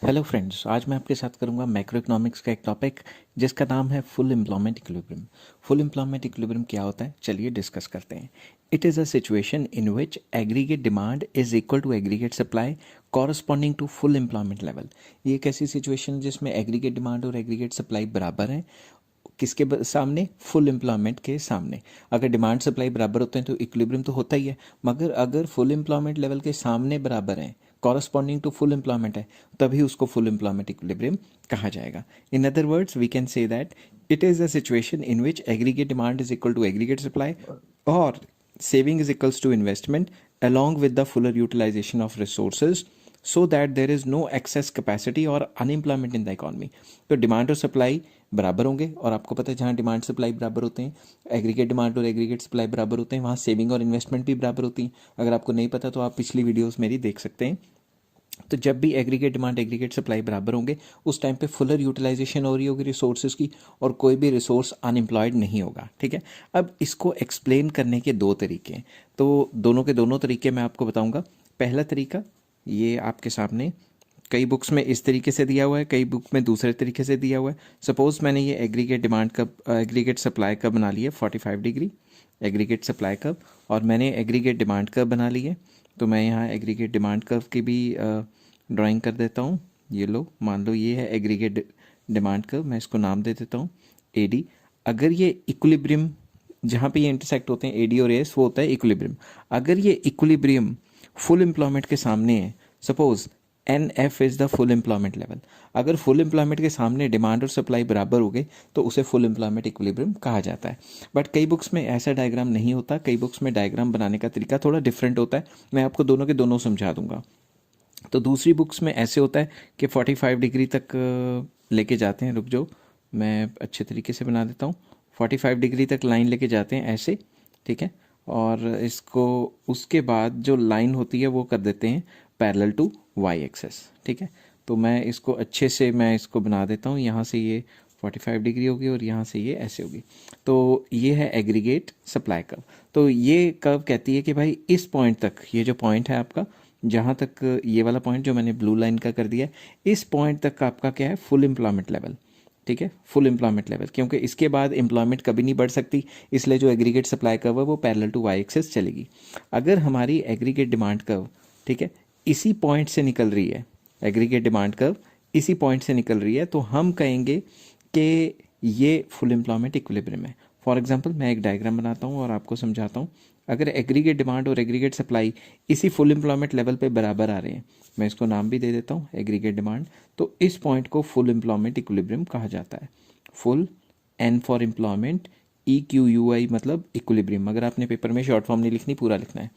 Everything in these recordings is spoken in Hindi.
हेलो फ्रेंड्स, आज मैं आपके साथ करूंगा मैक्रो इकोनॉमिक्स का एक टॉपिक जिसका नाम है full employment equilibrium. Full employment equilibrium क्या होता है, चलिए डिस्कस करते हैं। It is a situation in which aggregate demand is equal to aggregate supply corresponding to full employment level. ये एक ऐसी सिचुएशन जिसमें एग्रीगेट डिमांड और एग्रीगेट सप्लाई बराबर हैं। किसके सामने? फुल एम्प्लॉयमेंट के सामने। अगर डिमांड सप्लाई बराबर होते हैं तो इक्विलिब्रियम तो होता ही है, मगर अगर फुल एम्प्लॉयमेंट लेवल के सामने बराबर हैं, कॉरस्पॉन्डिंग टू फुल एम्प्लॉयमेंट है, तभी उसको फुल एम्प्लॉयमेंट इक्विलिब्रियम कहा जाएगा। In other words we can say that it is a situation in which aggregate demand is equal to aggregate supply और saving is equals to investment along with the fuller utilization of resources so that there is no excess capacity or unemployment in the economy। तो डिमांड और सप्लाई बराबर होंगे, और आपको पता है जहाँ डिमांड सप्लाई बराबर होते हैं, एग्रीगेट डिमांड और एग्रीगेट सप्लाई बराबर होते हैं, वहाँ सेविंग और इन्वेस्टमेंट भी बराबर होती हैं। अगर आपको नहीं पता तो आप पिछली वीडियोस मेरी देख सकते हैं। तो जब भी एग्रीगेट डिमांड एग्रीगेट सप्लाई बराबर होंगे, उस टाइम पे फुलर यूटिलाइजेशन हो रही होगी रिसोर्सेज की, और कोई भी रिसोर्स अनएम्प्लॉयड नहीं होगा। ठीक है, अब इसको एक्सप्लेन करने के दो तरीके हैं, तो दोनों के दोनों तरीके मैं आपको बताऊंगा। पहला तरीका ये आपके सामने कई बुक्स में इस तरीके से दिया हुआ है, कई बुक में दूसरे तरीके से दिया हुआ है। सपोज मैंने ये एग्रीगेट डिमांड का एग्रीगेट सप्लाई का बना लिया 45 डिग्री एग्रीगेट सप्लाई कर्व, और मैंने एग्रीगेट डिमांड कर्व बना ली है। तो मैं यहाँ एग्रीगेट डिमांड कर्व की भी ड्राइंग कर देता हूँ। ये लो, मान लो ये है एग्रीगेट डिमांड कर्व, मैं इसको नाम दे देता हूँ एडी। अगर ये इक्विलिब्रियम जहाँ पे ये इंटरसेक्ट होते हैं एडी और एस, वो होता है इक्विलिब्रियम। अगर ये इक्विलिब्रियम फुल एम्प्लॉयमेंट के सामने है, suppose N F is the full employment level, अगर फुल एम्प्लॉयमेंट के सामने डिमांड और सप्लाई बराबर हो गए तो उसे फुल एम्प्लॉयमेंट इक्विलिब्रियम कहा जाता है। बट कई बुक्स में ऐसा डायग्राम नहीं होता, कई बुक्स में डायग्राम बनाने का तरीका थोड़ा डिफरेंट होता है। मैं आपको दोनों के दोनों समझा दूंगा। तो दूसरी बुक्स में ऐसे होता है कि 45 डिग्री तक लेके जाते हैं, रुक जाओ मैं अच्छे तरीके से बना देता हूँ। 45 डिग्री तक लाइन लेके जाते हैं ऐसे, ठीक है, और इसको उसके बाद जो लाइन होती है वो कर देते हैं पैरेलल टू वाई एक्सेस। ठीक है, तो मैं इसको अच्छे से मैं इसको बना देता हूँ। यहाँ से ये 45 डिग्री होगी और यहाँ से ये ऐसे होगी। तो ये है एग्रीगेट सप्लाई कर्व। तो ये कर्व कहती है कि भाई इस पॉइंट तक, ये जो पॉइंट है आपका, जहाँ तक ये वाला पॉइंट जो मैंने ब्लू लाइन का कर दिया है, इस पॉइंट तक का आपका क्या है? Full employment level. ठीक है, फुल एम्प्लॉयमेंट लेवल, क्योंकि इसके बाद एम्प्लॉयमेंट कभी नहीं बढ़ सकती, इसलिए जो एग्रीगेट सप्लाई कर्व है वो पैरेलल टू वाई एक्सेस चलेगी। अगर हमारी एग्रीगेट डिमांड कर्व, ठीक है, इसी पॉइंट से निकल रही है, एग्रीगेट डिमांड कर्व इसी पॉइंट से निकल रही है, तो हम कहेंगे कि ये फुल एम्प्लॉयमेंट इक्विलिब्रियम है। फॉर एग्जांपल मैं एक डायग्राम बनाता हूँ और आपको समझाता हूँ। अगर एग्रीगेट डिमांड और एग्रीगेट सप्लाई इसी फुल एम्प्लॉयमेंट लेवल पे बराबर आ रहे हैं, मैं इसको नाम भी दे देता हूँ एग्रीगेट डिमांड, तो इस पॉइंट को फुल एम्प्लॉयमेंट इक्विलिब्रियम कहा जाता है। Full, N for employment, E Q U I मतलब इक्विलिब्रियम। अगर आपने पेपर में शॉर्ट फॉर्म नहीं लिखनी, पूरा लिखना है।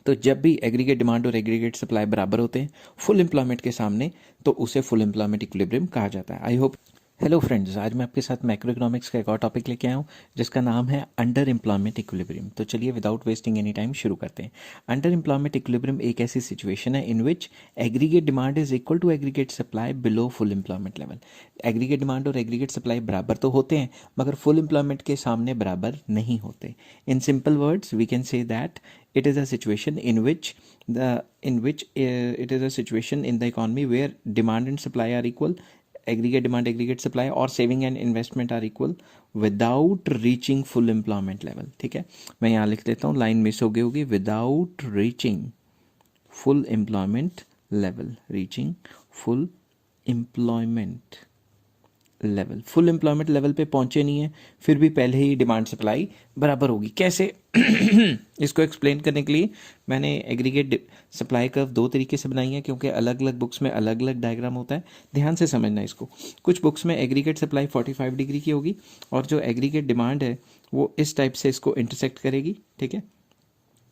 तो जब भी एग्रीगेट डिमांड और एग्रीगेट सप्लाई बराबर होते हैं फुल एम्प्लॉयमेंट के सामने, तो उसे फुल एम्प्लॉयमेंट इक्विलिब्रियम कहा जाता है। I hope. हेलो फ्रेंड्स, आज मैं आपके साथ मैक्रो इकोनॉमिक्स का एक और टॉपिक लेके आया हूँ जिसका नाम है अंडर एम्प्लॉयमेंट इक्विलिब्रियम। तो चलिए विदाउट वेस्टिंग एनी टाइम शुरू करते हैं। अंडर एम्प्लॉयमेंट इक्विलिब्रियम एक ऐसी सिचुएशन है in which aggregate demand is equal to aggregate supply below full employment level. Aggregate demand और एग्रीगेट सप्लाई बराबर तो होते हैं, मगर फुल एम्प्लॉयमेंट के सामने बराबर नहीं होते। In simple words we can say that it is a situation in which it is a situation in the economy where demand and supply are equal, aggregate demand aggregate supply or saving and investment are equal without reaching full employment level। ठीक है, मैं यहाँ लिख देता हूँ, लाइन मिस हो गई होगी, without reaching full employment level, reaching full employment level, full employment level पे पहुंचे नहीं है, फिर भी पहले ही डिमांड सप्लाई बराबर होगी। कैसे? इसको एक्सप्लेन करने के लिए मैंने एग्रीगेट सप्लाई कर्व दो तरीके से बनाई है, क्योंकि अलग अलग बुक्स में अलग अलग डायग्राम होता है। ध्यान से समझना इसको। कुछ बुक्स में एग्रीगेट सप्लाई 45 डिग्री की होगी और जो एग्रीगेट डिमांड है वो इस टाइप से इसको इंटरसेक्ट करेगी। ठीक है,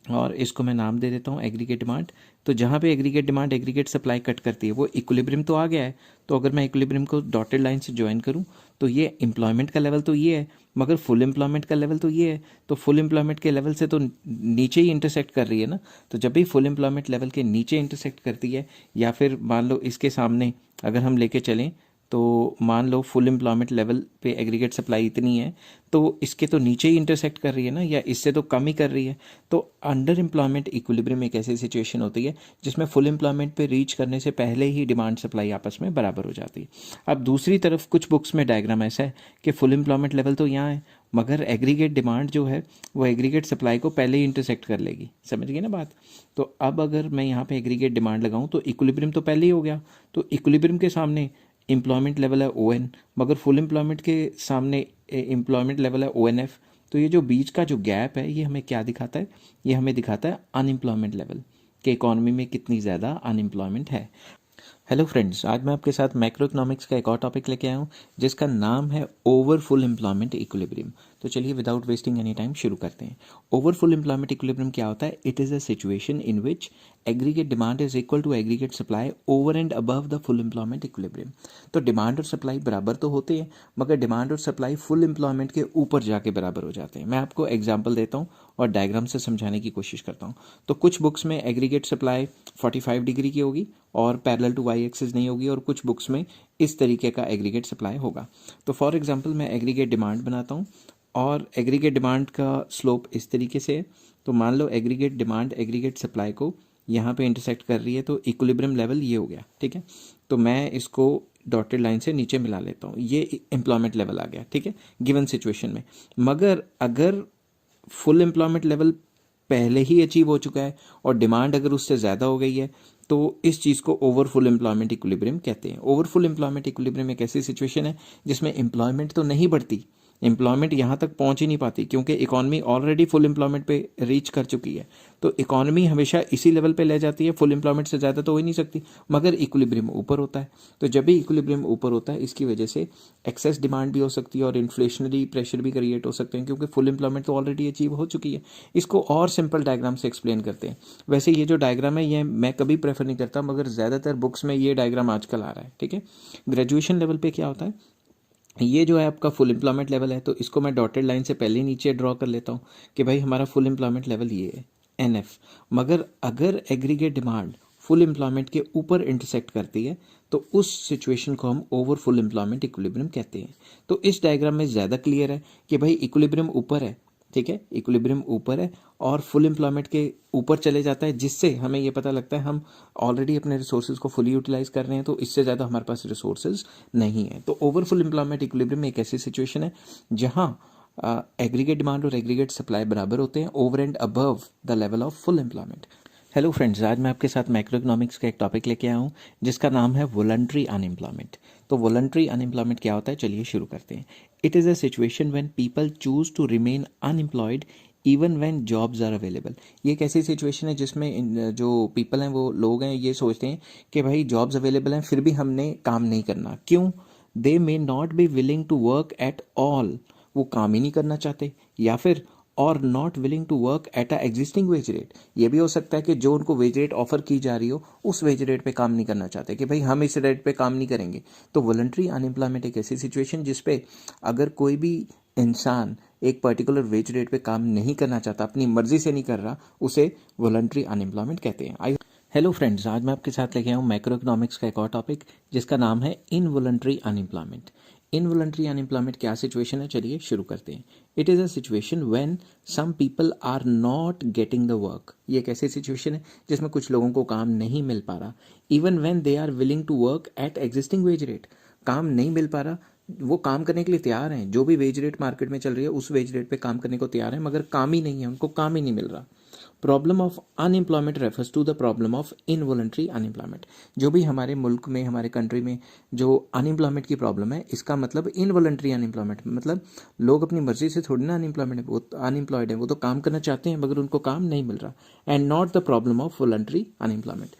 और इसको मैं नाम दे देता हूँ एग्रीगेट डिमांड। तो जहाँ पे aggregate demand aggregate supply cut करती है वो इक्विलिब्रियम तो आ गया है। तो अगर मैं इक्विलिब्रियम को डॉटेड लाइन से ज्वाइन करूँ तो ये एम्प्लॉयमेंट का लेवल तो ये है, मगर फुल एम्प्लॉयमेंट का लेवल तो ये है। तो फुल एम्प्लॉयमेंट के लेवल से तो नीचे ही इंटरसेक्ट कर रही है ना। तो जब भी फुल एम्प्लॉयमेंट लेवल के नीचे इंटरसेक्ट करती है, या फिर मान लो इसके सामने अगर हम लेके चलें तो मान लो फुल एम्प्लॉयमेंट लेवल पे एग्रीगेट सप्लाई इतनी है, तो इसके तो नीचे ही इंटरसेक्ट कर रही है ना, या इससे तो कम ही कर रही है। तो अंडर एम्प्लॉयमेंट इक्विलिब्रियम एक ऐसी सिचुएशन होती है जिसमें फुल एम्प्लॉयमेंट पे रीच करने से पहले ही डिमांड सप्लाई आपस में बराबर हो जाती है। अब दूसरी तरफ कुछ बुक्स में डायग्राम ऐसा है कि फुल एम्प्लॉयमेंट लेवल तो यहाँ है, मगर एग्रीगेट डिमांड जो है वो एग्रीगेट सप्लाई को पहले ही इंटरसेक्ट कर लेगी। समझ गए ना बात? तो अब अगर मैं यहाँ पे एग्रीगेट डिमांड लगाऊं तो इक्विलिब्रियम तो पहले ही हो गया, तो इक्विलिब्रियम के सामने एम्प्लॉयमेंट लेवल है ON, मगर फुल एम्प्लॉयमेंट के सामने एम्प्लॉयमेंट लेवल है ONF। तो ये जो बीच का जो गैप है ये हमें क्या दिखाता है? ये हमें दिखाता है अनएम्प्लॉयमेंट लेवल, कि इकॉनमी में कितनी ज़्यादा अनएम्प्लॉयमेंट है। हेलो फ्रेंड्स, आज मैं आपके साथ मैक्रो इकोनॉमिक्स का एक और टॉपिक लेके आया हूँ जिसका नाम है ओवर फुल एम्प्लॉयमेंट इक्विलिब्रियम। तो चलिए विदाउट वेस्टिंग एनी टाइम शुरू करते हैं। ओवर फुल एम्प्लॉयमेंट इक्विलिब्रियम क्या होता है? It is a situation in which aggregate demand is equal to aggregate supply over and above the full employment equilibrium. तो डिमांड और सप्लाई बराबर तो होते हैं, मगर डिमांड और सप्लाई फुल एम्प्लॉयमेंट के ऊपर जाके बराबर हो जाते हैं। मैं आपको एग्जाम्पल देता हूँ और डायग्राम से समझाने की कोशिश करता हूँ। तो कुछ बुक्स में एग्रीगेट सप्लाई 45 डिग्री की होगी और पैरेलल टू वाई एक्सिस नहीं होगी, और कुछ बुक्स में इस तरीके का एग्रीगेट सप्लाई होगा। तो फॉर एग्जांपल मैं एग्रीगेट डिमांड बनाता हूँ और एग्रीगेट डिमांड का स्लोप इस तरीके से है। तो मान लो एग्रीगेट डिमांड एग्रीगेट सप्लाई को यहाँ पे इंटरसेक्ट कर रही है, तो इक्विलिब्रियम लेवल ये हो गया, ठीक है। तो मैं इसको डॉटेड लाइन से नीचे मिला लेता हूँ, ये एम्प्लॉयमेंट लेवल आ गया, ठीक है, गिवन सिचुएशन में। मगर अगर फुल एम्प्लॉयमेंट लेवल पहले ही अचीव हो चुका है और डिमांड अगर उससे ज़्यादा हो गई है, तो इस चीज़ को ओवर फुल एम्प्लॉयमेंट इक्विलिब्रियम कहते हैं। ओवर फुल एम्प्लॉयमेंट इक्विलिब्रियम एक ऐसी सिचुएशन है जिसमें एम्प्लॉयमेंट तो नहीं बढ़ती, एम्प्लॉयमेंट यहाँ तक पहुँच ही नहीं पाती, क्योंकि इकॉनमी ऑलरेडी फुल एम्प्लॉयमेंट पे रीच कर चुकी है। तो इकॉनमी हमेशा इसी लेवल पे ले जाती है, फुल एम्प्लॉयमेंट से ज़्यादा तो हो ही नहीं सकती, मगर इक्विलिब्रियम ऊपर होता है। तो जब भी इक्विलिब्रियम ऊपर होता है, इसकी वजह से एक्सेस डिमांड भी हो सकती है और इन्फ्लेशनरी प्रेशर भी क्रिएट हो सकते हैं, क्योंकि फुल एम्प्लॉयमेंट तो ऑलरेडी अचीव हो चुकी है। इसको और सिंपल डायग्राम से एक्सप्लेन करते हैं। वैसे ये जो डायग्राम है ये मैं कभी प्रेफर नहीं करता, मगर ज़्यादातर बुक्स में ये डायग्राम आजकल आ रहा है, ठीक है। ग्रेजुएशन लेवल पे क्या होता है, ये जो है आपका फुल एम्प्लॉयमेंट लेवल है, तो इसको मैं डॉटेड लाइन से पहले नीचे ड्रॉ कर लेता हूँ कि भाई हमारा फुल एम्प्लॉयमेंट लेवल ये है NF। मगर अगर एग्रीगेट डिमांड फुल एम्प्लॉयमेंट के ऊपर इंटरसेक्ट करती है, तो उस सिचुएशन को हम ओवर फुल एम्प्लॉयमेंट इक्विलिब्रियम कहते हैं। तो इस डायग्राम में ज़्यादा क्लियर है कि भाई इक्विलिब्रियम ऊपर है, ठीक है, इक्विलिब्रियम ऊपर है और फुल एम्प्लॉयमेंट के ऊपर चले जाता है, जिससे हमें ये पता लगता है हम ऑलरेडी अपने रिसोर्सेज को फुली यूटिलाइज कर रहे हैं, तो इससे ज़्यादा हमारे पास रिसोर्सेज नहीं है। तो ओवर फुल एम्प्लॉयमेंट इक्विलिब्रियम एक ऐसी सिचुएशन है जहाँ एग्रीगेट डिमांड और एग्रीगेट सप्लाई बराबर होते हैं over and above the level of full employment. Hello friends, आज मैं आपके साथ मैक्रो इकोनॉमिक्स का एक टॉपिक लेके आया हूँ जिसका नाम है वॉलंटरी अनएम्प्लॉयमेंट। तो वॉलंटरी अनएम्प्लॉयमेंट क्या होता है, चलिए शुरू करते हैं। It is a situation when people choose to remain unemployed even when jobs are available. ये एक ऐसी सिचुएशन है जिसमें जो पीपल हैं, वो लोग हैं, ये सोचते हैं कि भाई जॉब्स अवेलेबल हैं फिर भी हमने काम नहीं करना। क्यों? They may not be willing to work at all, वो काम ही नहीं करना चाहते, या फिर और not willing to work at a existing wage rate. ये भी हो सकता है कि जो उनको वेज रेट ऑफर की जा रही हो उस वेज रेट पे काम नहीं करना चाहते, कि भाई हम इस रेट पे काम नहीं करेंगे। तो वॉलंटरी अनएम्प्लॉयमेंट एक ऐसी सिचुएशन जिसपे अगर कोई भी इंसान एक पर्टिकुलर वेज रेट पे काम नहीं करना चाहता, अपनी मर्जी से नहीं कर रहा, उसे वॉलंटरी अनएम्प्लॉयमेंट कहते हैं। हेलो फ्रेंड्स, आज मैं आपके साथ लेके आया हूँ मैक्रो इकोनॉमिक्स का एक और टॉपिक जिसका नाम है इनवॉलंटरी अनएम्प्लॉयमेंट। इनवॉलंटरी अनएम्प्लॉयमेंट क्या सिचुएशन है, चलिए शुरू करते हैं। It is a situation when some people are not getting the work. ये एक ऐसी सिचुएशन है जिसमें कुछ लोगों को काम नहीं मिल पा रहा, even when they are willing to work at existing wage rate. काम नहीं मिल पा रहा, वो काम करने के लिए तैयार हैं, जो भी वेज रेट मार्केट में चल रही है उस वेज रेट पे काम करने को तैयार है, मगर काम ही नहीं है, उनको काम ही नहीं मिल रहा। Problem of unemployment refers to the problem of involuntary unemployment. जो भी हमारे मुल्क में, हमारे कंट्री में जो अनएम्प्लॉयमेंट की प्रॉब्लम है, इसका मतलब इनवॉलंटरी अनएम्प्लॉयमेंट, मतलब लोग अपनी मर्जी से थोड़ी ना अनएम्प्लॉयमेंट है, वो अनएम्प्लॉयड है, वो तो काम करना चाहते हैं मगर उनको काम नहीं मिल रहा, and not the problem of voluntary unemployment.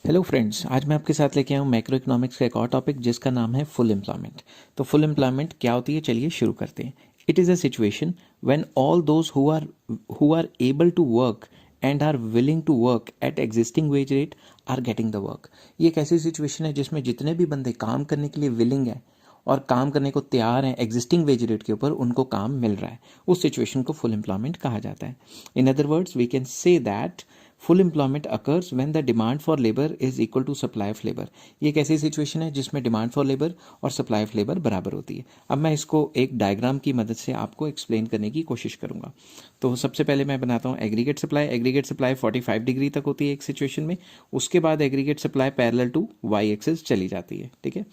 Hello friends, आज मैं आपके साथ लेके आया हूँ मैक्रो इकोनॉमिक्स का एक और टॉपिक जिसका नाम है फुल एम्प्लॉयमेंट। तो फुल एम्प्लॉयमेंट क्या होती है, चलिए शुरू करते हैं। It is a situation when all those who are able to work and are willing to work at existing wage rate are getting the work. ये एक ऐसी सिचुएशन है जिसमें जितने भी बंदे काम करने के लिए विलिंग है और काम करने को तैयार हैं एग्जिस्टिंग वेज रेट के ऊपर, उनको काम मिल रहा है, उस सिचुएशन को फुल एम्प्लॉयमेंट कहा जाता है। In other words we can say that full employment occurs when the demand for labour is equal to supply of labour. ये एक ऐसी सिचुएशन है जिसमें डिमांड फॉर लेबर और सप्लाई ऑफ लेबर बराबर होती है। अब मैं इसको एक डायग्राम की मदद से आपको एक्सप्लेन करने की कोशिश करूंगा। तो सबसे पहले मैं बनाता हूँ aggregate supply. Aggregate supply 45 degree तक होती है एक सिचुएशन में, उसके बाद aggregate supply parallel to Y axis चली जाती है। ठीक है,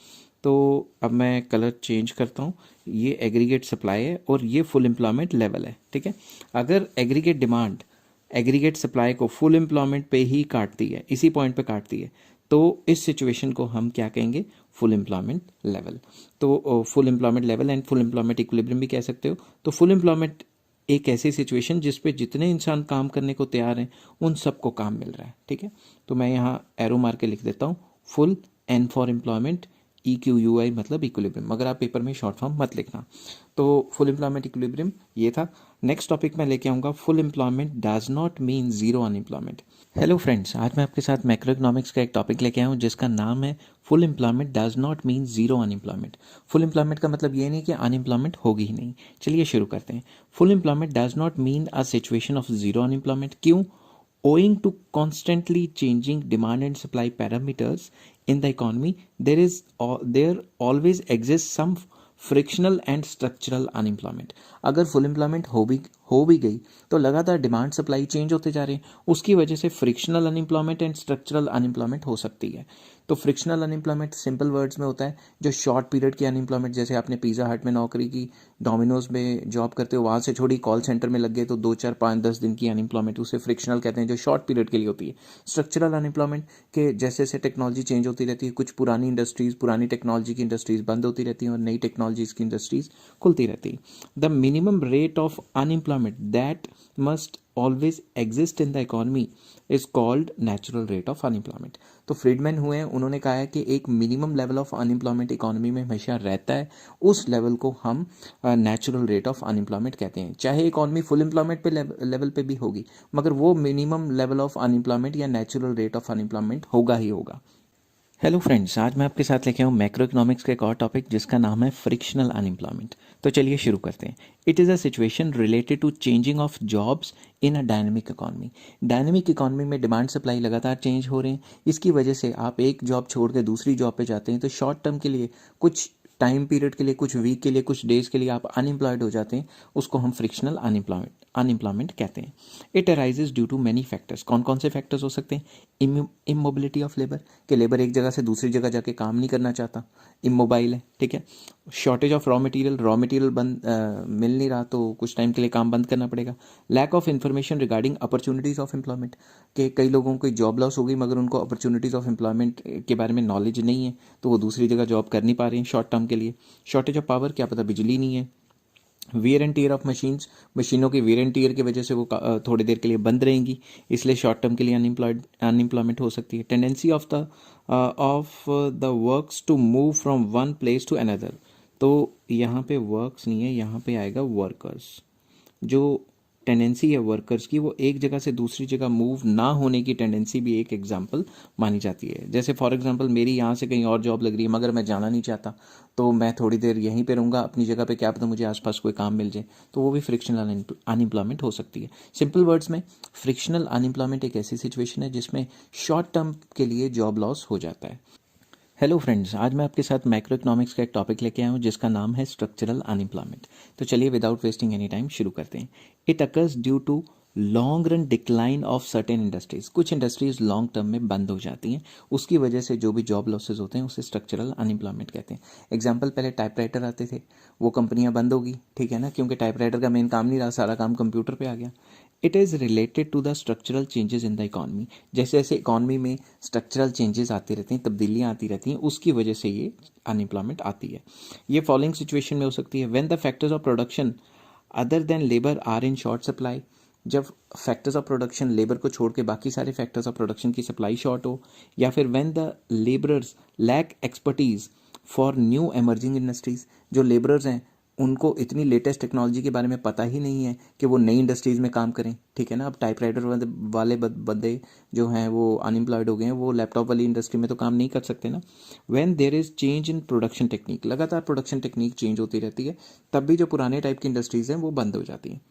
तो अब मैं कलर चेंज करता हूँ। ये एग्रीगेट सप्लाई है और ये फुल एम्प्लॉयमेंट लेवल है। ठीक है, अगर एग्रीगेट डिमांड एग्रीगेट सप्लाई को फुल एम्प्लॉयमेंट पे ही काटती है, इसी पॉइंट पे काटती है, तो इस सिचुएशन को हम क्या कहेंगे, फुल एम्प्लॉयमेंट लेवल। तो full employment level and full employment equilibrium भी कह सकते हो। तो फुल एम्प्लॉयमेंट एक ऐसी सिचुएशन जिसपे जितने इंसान काम करने को तैयार हैं उन सबको काम मिल रहा है। ठीक है, तो मैं यहाँ एरो मार के लिख देता हूँ full, N for employment, EQUI मतलब इक्विलिब्रियम। मगर आप पेपर में शॉर्ट फॉर्म मत लिखना। तो फुल एम्प्लॉयमेंट इक्विलिब्रियम ये था। नेक्स्ट टॉपिक मैं लेके आऊँगा full employment does not mean zero unemployment. Hello friends, आज मैं आपके साथ मैक्रो इकोनॉमिक्स का एक टॉपिक लेके आया हूँ जिसका नाम है full employment does not mean zero unemployment. Full employment का मतलब ये नहीं कि अनएम्प्लॉयमेंट होगी ही नहीं। चलिए शुरू करते हैं। Full employment does not mean a situation of zero unemployment. क्यों? Owing to constantly changing demand and supply parameters in the economy, there always exists some frictional and structural unemployment. अगर फुल एम्प्लॉयमेंट हो भी गई तो लगातार डिमांड सप्लाई चेंज होते जा रहे हैं, उसकी वजह से frictional unemployment and structural unemployment हो सकती है। तो फ्रिक्शनल अनएम्प्लॉयमेंट सिंपल वर्ड्स में होता है जो शॉर्ट पीरियड की अनएम्प्लॉयमेंट, जैसे आपने पिज़्ज़ा हट में नौकरी की, डोमिनोज में जॉब करते हो, वहाँ से छोड़ी कॉल सेंटर में लग गए तो 2 4 5 10 दिन की अनएम्प्लॉयमेंट, उसे फ्रिक्शनल कहते हैं, जो शॉर्ट पीरियड के लिए होती है। स्ट्रक्चरल अनएम्प्लॉयमेंट के जैसे जैसे टेक्नोलॉजी चेंज होती रहती है, कुछ पुरानी इंडस्ट्रीज, पुरानी टेक्नोलॉजी की इंडस्ट्रीज बंद होती रहती हैं और नई टेक्नोलॉजीज की इंडस्ट्रीज खुलती रहती है। The minimum rate of unemployment that must always exist in the economy is called natural rate of unemployment. तो फ्रीडमैन हुए हैं, उन्होंने कहा है कि एक minimum level of unemployment economy में हमेशा रहता है, उस लेवल को हम नेचुरल रेट ऑफ अनएम्प्लॉयमेंट कहते हैं। चाहे इकोनॉमी फुल एम्प्लॉयमेंट पे लेवल पे भी होगी, मगर वो मिनिमम लेवल ऑफ अनएम्प्लॉयमेंट या नेचुरल रेट ऑफ अनएम्प्लॉयमेंट होगा ही होगा। हेलो फ्रेंड्स, आज मैं आपके साथ लेके आऊँ मैक्रो इकोनॉमिक्स का एक और टॉपिक जिसका नाम है फ्रिक्शनल अनएम्प्लॉयमेंट। तो चलिए शुरू करते हैं। It is a situation related to changing of jobs in a dynamic economy. Dynamic economy में डिमांड सप्लाई लगातार चेंज हो रहे हैं, इसकी वजह से आप एक जॉब छोड़ के दूसरी जॉब पे जाते हैं तो शॉर्ट टर्म के लिए, कुछ टाइम पीरियड के लिए, कुछ वीक के लिए, कुछ डेज के लिए आप अनएम्प्लॉयड हो जाते हैं, उसको हम फ्रिक्शनल अनएम्प्लॉयमेंट कहते हैं। It arises due to many factors. कौन कौन से फैक्टर्स हो सकते हैं? इमोबिलिटी ऑफ लेबर, कि लेबर एक जगह से दूसरी जगह जाके काम नहीं करना चाहता, इमोबाइल है। ठीक है, शॉर्टेज ऑफ रॉ मटेरियल मिल नहीं रहा तो कुछ टाइम के लिए काम बंद करना पड़ेगा। Lack of information regarding opportunities of employment, कि कई लोगों को जॉब लॉस हो गई मगर उनको अपॉर्चुनिटीज ऑफ एम्प्लॉयमेंट के बारे में नॉलेज नहीं है तो वो दूसरी जगह जॉब कर नहीं पा रहे हैं शॉर्ट टर्म के लिए। शॉर्टेज ऑफ पावर, क्या पता बिजली नहीं है। वियर एंड टीयर ऑफ मशीनों की वियर एंड टीयर की वजह से वो थोड़ी देर के लिए बंद रहेंगी, इसलिए शॉर्ट टर्म के लिए अनएम्प्लॉयमेंट हो सकती है। Tendency of the works to move from one place to another, तो यहाँ पे वर्क्स नहीं है, यहाँ पे आएगा वर्कर्स। जो टेंडेंसी है वर्कर्स की, वो एक जगह से दूसरी जगह मूव ना होने की टेंडेंसी भी एक एग्जांपल मानी जाती है। जैसे फॉर एग्जांपल मेरी यहाँ से कहीं और जॉब लग रही है मगर मैं जाना नहीं चाहता, तो मैं थोड़ी देर यहीं पे रहूँगा अपनी जगह पे, क्या पता मुझे आसपास कोई काम मिल जाए, तो वो भी फ्रिक्शनल अनएम्प्लॉयमेंट हो सकती है। सिंपल वर्ड्स में फ्रिक्शनल अनएम्प्लॉयमेंट एक ऐसी सिचुएशन है जिसमें शॉर्ट टर्म के लिए जॉब लॉस हो जाता है। हेलो फ्रेंड्स, आज मैं आपके साथ मैक्रो इकोनॉमिक्स का एक टॉपिक लेके आया हूँ जिसका नाम है स्ट्रक्चरल अनएम्प्लॉयमेंट। तो चलिए विदाउट वेस्टिंग एनी टाइम शुरू करते हैं। It occurs due to long run decline of certain industries. कुछ इंडस्ट्रीज लॉन्ग टर्म में बंद हो जाती हैं, उसकी वजह से जो भी जॉब लॉसेज होते हैं उसे स्ट्रक्चरल अनएम्प्लॉयमेंट कहते हैं। एग्जाम्पल, पहले टाइपराइटर आते थे, वो कंपनियां बंद होगी, ठीक है ना, क्योंकि टाइपराइटर का मेन काम नहीं रहा, सारा काम कंप्यूटर पे आ गया। It is related to the structural changes in the economy. जैसे जैसे इकॉनमी में स्ट्रक्चरल चेंजेस आती रहती हैं, तब्दीलियाँ आती रहती हैं, उसकी वजह से ये अनएम्प्लॉयमेंट आती है। ये फॉलोइंग सिचुएशन में हो सकती है। When the factors of production other than labour are in short supply, जब फैक्टर्स ऑफ प्रोडक्शन लेबर को छोड़ के बाकी सारे फैक्टर्स ऑफ प्रोडक्शन की सप्लाई शॉर्ट हो, या फिर when the labourers lack expertise for new emerging industries, जो लेबरर्स हैं उनको इतनी लेटेस्ट टेक्नोलॉजी के बारे में पता ही नहीं है कि वो नई इंडस्ट्रीज़ में काम करें, ठीक है ना। अब टाइपराइटर वाले बंदे जो हैं वो अनएम्प्लॉयड हो गए हैं, वो लैपटॉप वाली इंडस्ट्री में तो काम नहीं कर सकते ना। When there is change in production technique, लगातार प्रोडक्शन टेक्निक चेंज होती रहती है, तब भी जो पुराने टाइप की इंडस्ट्रीज़ हैं वो बंद हो जाती हैं।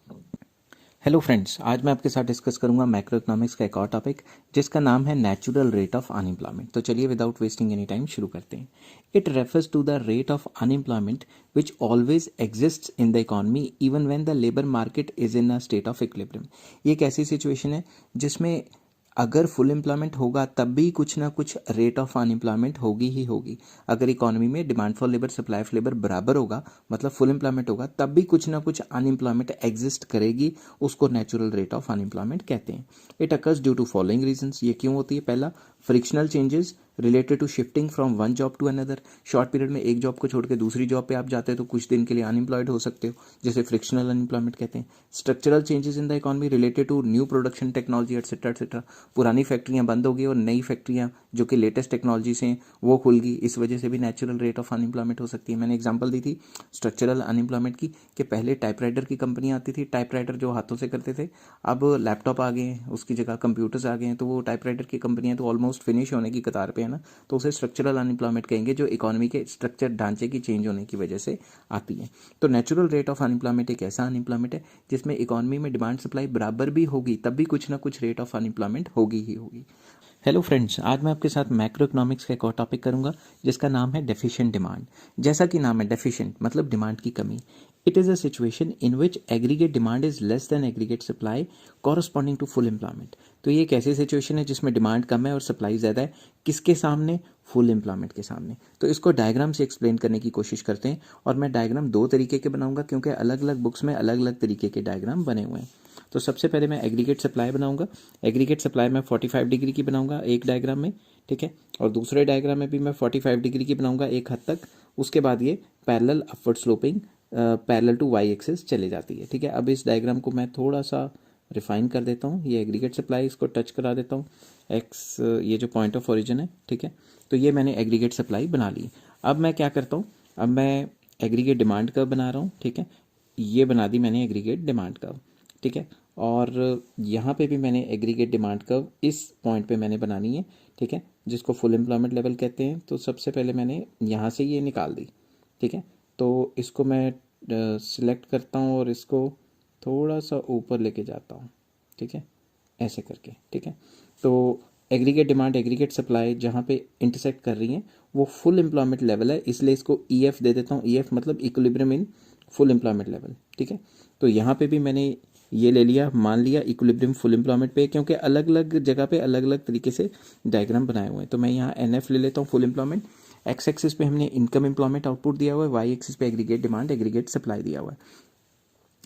हेलो फ्रेंड्स, आज मैं आपके साथ डिस्कस करूंगा मैक्रो इकोनॉमिक्स का एक और टॉपिक जिसका नाम है नेचुरल रेट ऑफ अनएम्प्लॉयमेंट। तो चलिए विदाउट वेस्टिंग एनी टाइम शुरू करते हैं। It refers to the rate of unemployment which always exists in the economy even when the labour market is in a state of equilibrium. ये एक ऐसी सिचुएशन है जिसमें अगर फुल एम्प्लॉयमेंट होगा तब भी कुछ ना कुछ रेट ऑफ अनएम्प्लॉयमेंट होगी ही होगी। अगर इकोनॉमी में demand for labour supply of labour बराबर होगा, मतलब फुल एम्प्लॉयमेंट होगा, तब भी कुछ ना कुछ अनएम्प्लॉयमेंट एग्जिस्ट करेगी। उसको नेचुरल रेट ऑफ अनएम्प्लॉयमेंट कहते हैं। It occurs due to following reasons. ये क्यों होती है? पहला, frictional changes related to shifting from one job to another. Short period में एक जॉब को छोड़ के दूसरी जॉब पे आप जाते हो तो कुछ दिन के लिए अनएम्प्लॉयड हो सकते हो, जिसे फ्रिक्शनल अनएम्प्लॉयमेंट कहते हैं। Structural changes in the economy related to new production technology etcetera etcetera. पुरानी फैक्ट्रियां बंद होगी और नई फैक्ट्रियां जो कि लेटेस्ट टेक्नोलॉजी से वो खुल गई, इस वजह से भी नेचुरल रेट ऑफ अनएम्प्लॉयमेंट हो सकती है। मैंने एग्जांपल दी थी स्ट्रक्चरल अनएम्प्लॉयमेंट की कि पहले टाइपराइटर की कंपनी आती थी, टाइपराइटर जो हाथों से करते थे, अब लैपटॉप आ गए हैं, उसकी जगह कंप्यूटर्स आ गए हैं, तो वो टाइपराइटर की कंपनियां तो ऑलमोस्ट फिनिश होने की कतार पे है ना, तो उसे स्ट्रक्चरल अनएम्प्लॉयमेंट कहेंगे, जो इकोनॉमी के स्ट्रक्चर ढांचे की चेंज होने की वजह से आती है। तो नेचुरल रेट ऑफ अनएम्प्लॉयमेंट एक ऐसा अनएम्प्लॉयमेंट है जिसमें इकोनॉमी में डिमांड सप्लाई बराबर भी होगी, तब भी कुछ ना कुछ रेट ऑफ अनएम्प्लॉयमेंट होगी ही होगी। हेलो फ्रेंड्स, आज मैं आपके साथ मैक्रो इकोनॉमिक्स का एक और टॉपिक करूंगा जिसका नाम है डेफिशिएंट डिमांड। जैसा कि नाम है डेफिशिएंट मतलब डिमांड की कमी। It is a situation in which aggregate demand is less than aggregate supply corresponding to full employment. तो ये एक ऐसी सिचुएशन है जिसमें डिमांड कम है और सप्लाई ज़्यादा है। किसके सामने? फुल एम्प्लॉयमेंट के सामने। तो इसको डायग्राम से एक्सप्लेन करने की कोशिश करते हैं, और मैं डायग्राम दो तरीके के बनाऊंगा क्योंकि अलग अलग बुक्स में अलग अलग तरीके के डायग्राम बने हुए हैं। तो सबसे पहले मैं एग्रीगेट सप्लाई बनाऊंगा। एग्रीगेट सप्लाई मैं 45 डिग्री की बनाऊंगा एक डायग्राम में, ठीक है, और दूसरे डायग्राम में भी मैं 45 डिग्री की बनाऊंगा एक हद तक। उसके बाद ये parallel upward sloping parallel to Y axis चले जाती है, ठीक है। अब इस डायग्राम को मैं थोड़ा सा रिफाइन कर देता हूँ। ये एग्रीगेट सप्लाई, इसको टच करा देता हूँ एक्स, ये जो पॉइंट ऑफ ओरिजिन है, ठीक है। तो ये मैंने एग्रीगेट सप्लाई बना ली। अब मैं क्या करता हूँ, अब मैं एग्रीगेट डिमांड कर्व बना रहा हूँ, ठीक है। ये बना दी मैंने एग्रीगेट डिमांड कर्व, ठीक है। और यहाँ पे भी मैंने एग्रीगेट डिमांड कर्व इस पॉइंट पे मैंने बनानी है, ठीक है, जिसको फुल एम्प्लॉयमेंट लेवल कहते हैं। तो सबसे पहले मैंने यहाँ से ये निकाल दी, ठीक है। तो इसको मैं सिलेक्ट करता हूँ और इसको थोड़ा सा ऊपर लेके जाता हूँ, ठीक है, ऐसे करके, ठीक है। तो एग्रीगेट डिमांड एग्रीगेट सप्लाई जहाँ पे इंटरसेक्ट कर रही हैं वो फुल एम्प्लॉयमेंट लेवल है, इसलिए इसको EF दे देता हूँ। EF मतलब equilibrium in full employment level, ठीक है। तो यहाँ पे भी मैंने ये ले लिया, मान लिया इक्विलिब्रियम फुल एम्प्लॉयमेंट पे, क्योंकि अलग अलग जगह पे अलग अलग तरीके से डायग्राम बनाए हुए हैं। तो मैं यहाँ NF ले लेता हूँ फुल एम्प्लॉयमेंट। एक्स एक्सिस पे हमने इनकम एम्प्लॉयमेंट आउटपुट दिया हुआ है, वाई एक्सिस पे एग्रीगेट डिमांड एग्रीगेट सप्लाई दिया हुआ है।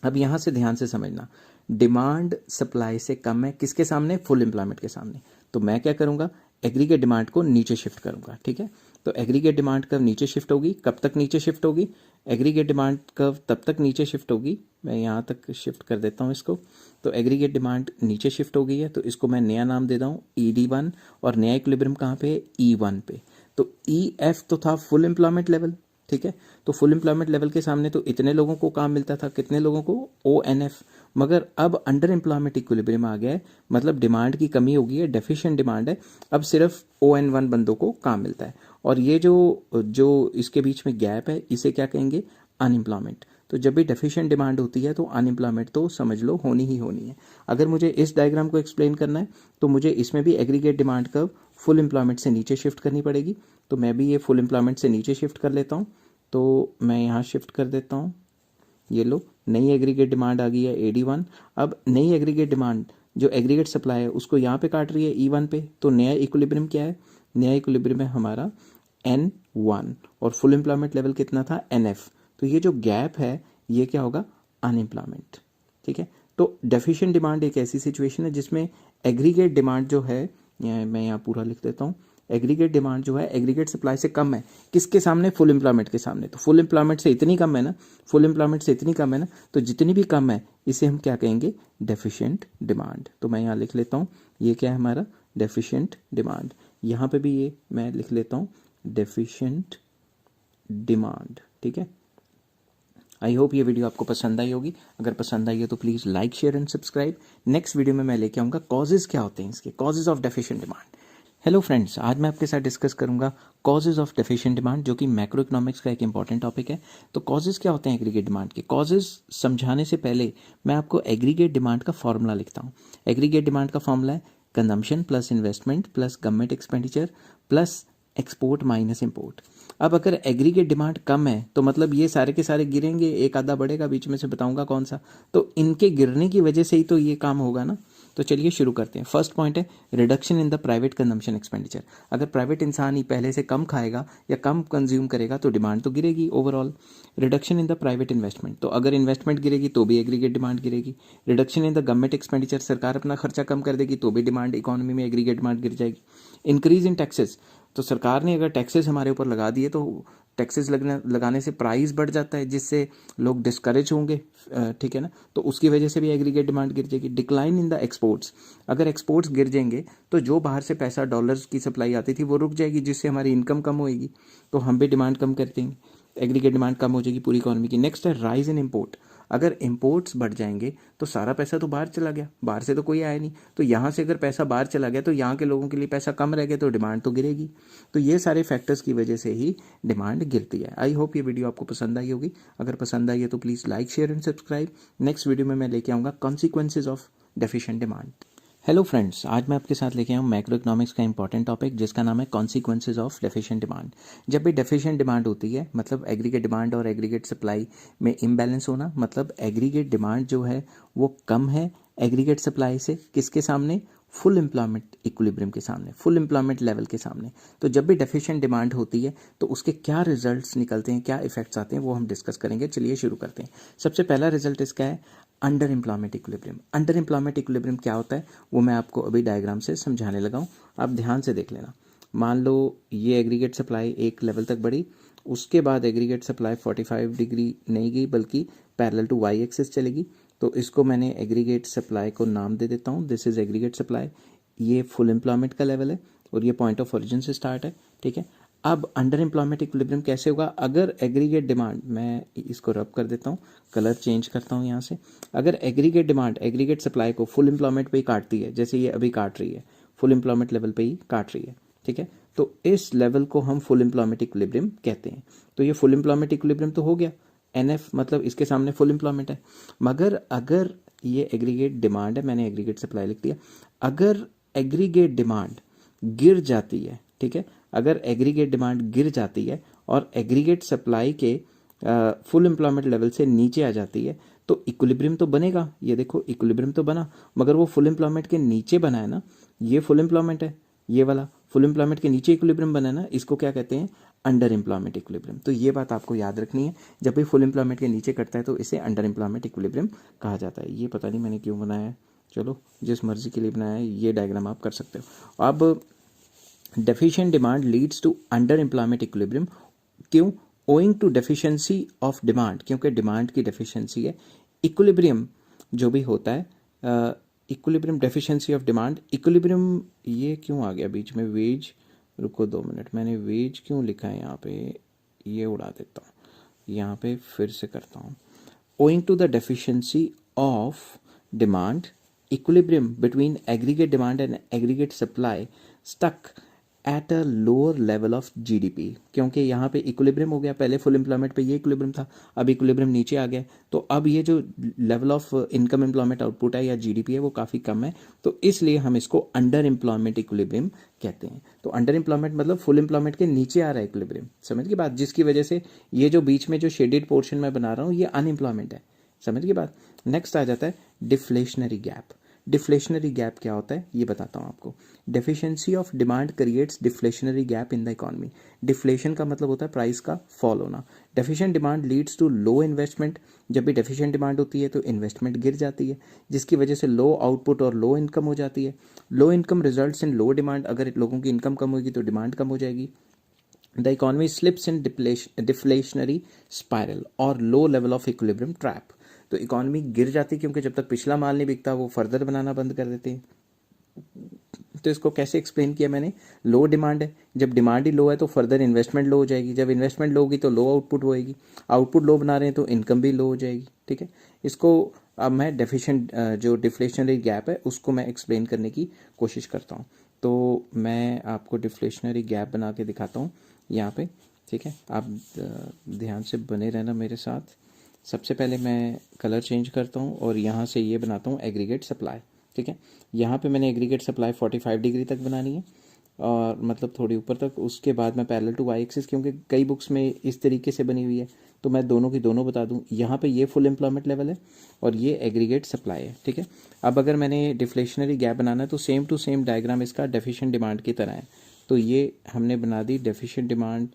अब यहाँ से ध्यान से समझना, डिमांड सप्लाई से कम है किसके सामने? फुल एम्प्लॉयमेंट के सामने। तो मैं क्या करूँगा, एग्रीगेट डिमांड को नीचे शिफ्ट करूँगा, ठीक है। तो एग्रीगेट डिमांड कर्व नीचे शिफ्ट होगी। कब तक नीचे शिफ्ट होगी? एग्रीगेट डिमांड कर्व तब तक नीचे शिफ्ट होगी, मैं यहाँ तक शिफ्ट कर देता हूँ इसको। तो एग्रीगेट डिमांड नीचे शिफ्ट हो गई है, तो इसको मैं नया नाम दे दूँ ED1, और नया इक्विलिब्रियम कहाँ पे है? E1 पे। तो EF तो था फुल एम्प्लॉयमेंट लेवल, ठीक है। तो फुल एम्प्लॉयमेंट लेवल के सामने तो इतने लोगों को काम मिलता था, कितने लोगों को? ONF। मगर अब अंडर एम्प्लॉयमेंट इक्विलिब्रियम आ गया है, मतलब डिमांड की कमी हो गई है, डेफिशिएंट डिमांड है। अब सिर्फ ON1 बंदों को काम मिलता है, और ये जो इसके बीच में गैप है इसे क्या कहेंगे? अनएम्प्लॉयमेंट। तो जब भी डेफिशिएंट डिमांड होती है तो अनएम्प्लॉयमेंट तो समझ लो होनी ही होनी है। अगर मुझे इस डायग्राम को एक्सप्लेन करना है तो मुझे इसमें भी aggregate demand curve full employment से नीचे शिफ्ट करनी पड़ेगी। तो मैं भी ये फुल एम्प्लॉयमेंट से नीचे शिफ्ट कर लेता हूँ। तो मैं यहाँ शिफ्ट कर देता हूँ, ये लो, नई एग्रीगेट डिमांड आ गई है AD1। अब नई एग्रीगेट डिमांड जो एग्रीगेट सप्लाई है उसको यहाँ पे काट रही है E1 पे। तो नया इक्विलिब्रियम क्या है? नया इक्विलिब्रियम है हमारा N1, और फुल एम्प्लॉयमेंट लेवल कितना था? NF। तो ये जो गैप है ये क्या होगा? अनएम्प्लॉयमेंट, ठीक है। तो डेफिशिएंट डिमांड एक ऐसी सिचुएशन है जिसमें एग्रीगेट डिमांड जो है, मैं यहाँ पूरा लिख देता हूँ, एग्रीगेट डिमांड जो है एग्रीगेट सप्लाई से कम है। किसके सामने? फुल एम्प्लॉयमेंट के सामने। तो फुल एम्प्लॉयमेंट से इतनी कम है ना, फुल एम्प्लॉयमेंट से इतनी कम है ना, तो जितनी भी कम है इसे हम क्या कहेंगे? Deficient demand. तो मैं यहाँ लिख लेता हूँ, ये क्या है हमारा? Deficient demand. यहाँ पे भी ये मैं लिख लेता हूँ डेफिशिएंट डिमांड, ठीक है। आई होप ये वीडियो आपको पसंद आई होगी। अगर पसंद आई है तो please like share and subscribe. Next video में मैं लेके आऊँगा कॉजेज़ क्या होते हैं इसके, causes of deficient demand. Hello friends, आज मैं आपके साथ डिस्कस करूंगा कॉजेज ऑफ डेफिशिएंट डिमांड, जो कि मैक्रो इकोनॉमिक्स का एक इंपॉर्टेंट टॉपिक है। तो कॉजेज क्या होते हैं एग्रीगेट डिमांड के? कॉजेज समझाने से पहले मैं आपको एग्रीगेट डिमांड का फॉर्मूला लिखता हूँ। एग्रीगेट डिमांड का फॉर्मूला है consumption plus investment plus government expenditure plus export minus import. अब अगर एग्रीगेट डिमांड कम है तो मतलब ये सारे के सारे गिरेंगे, एक आधा बढ़ेगा, बीच में से बताऊंगा कौन सा। तो इनके गिरने की वजह से ही तो ये काम होगा ना। तो चलिए शुरू करते हैं। फर्स्ट पॉइंट है reduction in the private consumption expenditure. अगर प्राइवेट इंसान ही पहले से कम खाएगा या कम कंज्यूम करेगा तो डिमांड तो गिरेगी overall. Reduction in the private investment, तो अगर इन्वेस्टमेंट गिरेगी तो भी एग्रीगेट डिमांड गिरेगी। Reduction in the government expenditure, सरकार अपना खर्चा कम कर देगी तो भी डिमांड इकोनॉमी में एग्रीगेट डिमांड गिर जाएगी। इंक्रीज इन टैक्सेस, तो सरकार ने अगर टैक्सेस हमारे ऊपर लगा दिए तो टैक्सेस लगाने से प्राइस बढ़ जाता है, जिससे लोग डिस्करेज होंगे, ठीक है ना। तो उसकी वजह से भी एग्रीगेट डिमांड गिर जाएगी। डिक्लाइन इन द एक्सपोर्ट्स, अगर एक्सपोर्ट्स गिर जाएंगे तो जो बाहर से पैसा डॉलर्स की सप्लाई आती थी वो रुक जाएगी, जिससे हमारी इनकम कम होएगी, तो हम भी डिमांड कम कर देंगे, एग्रीगेट डिमांड कम हो जाएगी पूरी इकोनॉमी की। नेक्स्ट है राइज इन इम्पोर्ट, अगर इम्पोर्ट्स बढ़ जाएंगे तो सारा पैसा तो बाहर चला गया, बाहर से तो कोई आया नहीं, तो यहाँ से अगर पैसा बाहर चला गया तो यहाँ के लोगों के लिए पैसा कम रह गया तो डिमांड तो गिरेगी। तो ये सारे फैक्टर्स की वजह से ही डिमांड गिरती है। आई होप ये वीडियो आपको पसंद आई होगी। अगर पसंद आई है तो please like share and subscribe. Next video में मैं लेके आऊँगा consequences of deficient demand. Hello friends, आज मैं आपके साथ लेके आया हूँ मैक्रो इकोनॉमिक्स का इंपॉर्टेंट टॉपिक, जिसका नाम है कॉन्सिक्वेंसेज ऑफ डेफिशिएंट डिमांड। जब भी डेफिशिएंट डिमांड होती है मतलब एग्रीगेट डिमांड और एग्रीगेट सप्लाई में इम्बैलेंस होना, मतलब एग्रीगेट डिमांड जो है वो कम है एग्रीगेट सप्लाई से, किसके सामने? फुल एम्प्लॉयमेंट इक्विलिब्रियम के सामने, फुल एम्प्लॉयमेंट लेवल के सामने। तो जब भी डेफिशिएंट डिमांड होती है तो उसके क्या रिजल्ट्स निकलते हैं, क्या इफेक्ट्स आते हैं, वो हम डिस्कस करेंगे। चलिए शुरू करते हैं। सबसे पहला रिजल्ट इसका है under employment equilibrium. Under employment equilibrium क्या होता है वो मैं आपको अभी डायग्राम से समझाने लगा हूँ, आप ध्यान से देख लेना। मान लो ये एग्रीगेट सप्लाई एक लेवल तक बढ़ी, उसके बाद एग्रीगेट सप्लाई 45 डिग्री नहीं गई बल्कि पैरेलल टू वाई एक्सिस चलेगी। तो इसको मैंने एग्रीगेट सप्लाई को नाम दे देता हूँ, दिस इज एग्रीगेट सप्लाई। ये फुल एम्प्लॉयमेंट का लेवल है और ये पॉइंट ऑफ ओरिजिन से स्टार्ट है, ठीक है। अब अंडर एम्प्लॉयमेंट इक्विलिब्रियम कैसे होगा? अगर एग्रीगेट डिमांड, मैं इसको रब कर देता हूँ, कलर चेंज करता हूँ यहाँ से। अगर एग्रीगेट डिमांड एग्रीगेट सप्लाई को फुल एम्प्लॉयमेंट पे ही काटती है, जैसे ये अभी काट रही है, फुल एम्प्लॉयमेंट लेवल पे ही काट रही है, ठीक है, तो इस लेवल को हम फुल एम्प्लॉयमेंट इक्विलिब्रियम कहते हैं। तो ये फुल एम्प्लॉयमेंट इक्विलिब्रियम तो हो गया, एनएफ मतलब इसके सामने फुल एम्प्लॉयमेंट है। मगर अगर ये एग्रीगेट डिमांड है, मैंने एग्रीगेट सप्लाई लिख दिया, अगर एग्रीगेट डिमांड गिर जाती है, ठीक है, अगर एग्रीगेट डिमांड गिर जाती है और एग्रीगेट सप्लाई के फुल एम्प्लॉयमेंट लेवल से नीचे आ जाती है तो इक्विलिब्रियम तो बनेगा। ये देखो इक्विलिब्रियम तो बना, मगर वो फुल एम्प्लॉयमेंट के नीचे बना है ना, ये फुल एम्प्लॉयमेंट है, ये वाला फुल एम्प्लॉयमेंट के नीचे इक्विलिब्रियम बना है ना, इसको क्या कहते हैं? Under employment equilibrium. तो ये बात आपको याद रखनी है, जब भी फुल एम्प्लॉयमेंट के नीचे कटता है तो इसे अंडर एम्प्लॉयमेंट इक्विलिब्रियम कहा जाता है। ये पता नहीं मैंने क्यों बनाया है, चलो जिस मर्जी के लिए बनाया है, ये डायग्राम आप कर सकते हो। अब deficient demand leads to under employment equilibrium, क्यों? Owing to deficiency of demand, क्योंकि डिमांड की डेफिशिएंसी है। इक्विलिब्रियम जो भी होता है, equilibrium deficiency of demand, equilibrium, ये क्यों आ गया बीच में वेज? रुको 2 मिनट, मैंने वेज क्यों लिखा है यहाँ पे, ये उड़ा देता हूँ, यहाँ पे फिर से करता हूँ। Owing to the deficiency of demand, equilibrium between aggregate demand and aggregate supply stuck at a lower level of GDP, क्योंकि यहाँ पे इक्विलिब्रियम हो गया, पहले फुल एम्प्लॉयमेंट पे ये इक्विलिब्रियम था, अब इक्विलिब्रियम नीचे आ गया, तो अब ये जो level of income employment output है या जीडीपी है वो काफ़ी कम है, तो इसलिए हम इसको अंडर एम्प्लॉयमेंट इक्विलिब्रियम कहते हैं। तो अंडर एम्प्लॉयमेंट मतलब फुल एम्प्लॉयमेंट के नीचे आ रहा है इक्विलिब्रियम, समझ की बात, जिसकी वजह से ये जो बीच में जो शेडेड पोर्शन मैं बना रहा हूँ ये अनएम्प्लॉयमेंट है, समझ की बात। नेक्स्ट आ जाता है डिफ्लेशनरी गैप। डिफ्लेशनरी गैप क्या होता है ये बताता हूँ आपको। Deficiency of demand creates deflationary gap in the economy. Deflation का मतलब होता है प्राइस का फॉल होना। Deficient demand leads to low investment, जब भी डेफिशिएंट डिमांड होती है तो इन्वेस्टमेंट गिर जाती है, जिसकी वजह से लो आउटपुट और लो इनकम हो जाती है। Low income results in low demand, अगर लोगों की इनकम कम होगी तो डिमांड कम हो जाएगी। The economy slips in deflationary spiral और low level of equilibrium trap. तो इकोनॉमी गिर जाती क्योंकि जब तक पिछला माल नहीं बिकता वो फर्दर बनाना बंद कर देते हैं। तो इसको कैसे एक्सप्लेन किया मैंने? लो डिमांड है, जब डिमांड ही लो है तो फर्दर इन्वेस्टमेंट लो हो जाएगी, जब इन्वेस्टमेंट लो होगी तो लो आउटपुट होएगी, आउटपुट लो बना रहे हैं तो इनकम भी लो हो जाएगी, ठीक है। इसको अब मैं डेफिशिएंट जो डिफ्लेशनरी गैप है उसको मैं एक्सप्लेन करने की कोशिश करता हूँ। तो मैं आपको डिफ्लेशनरी गैप बना के दिखाता हूँ यहाँ पे, ठीक है। आप ध्यान से बने रहना मेरे साथ। सबसे पहले मैं कलर चेंज करता हूँ और यहाँ से ये बनाता हूँ एग्रीगेट सप्लाई, ठीक है। यहाँ पे मैंने एग्रीगेट सप्लाई 45 डिग्री तक बनानी है और मतलब थोड़ी ऊपर तक। उसके बाद मैं पैरेलल टू वाई एक्सिस, क्योंकि कई बुक्स में इस तरीके से बनी हुई है तो मैं दोनों की दोनों बता दूं। यहाँ पे ये फुल एम्प्लॉयमेंट लेवल है और ये एग्रीगेट सप्लाई है, ठीक है। अब अगर मैंने डिफ्लेशनरी गैप बनाना है तो सेम टू सेम डायग्राम इसका डेफिशिएंट डिमांड की तरह है। तो ये हमने बना दी डेफिशिएंट डिमांड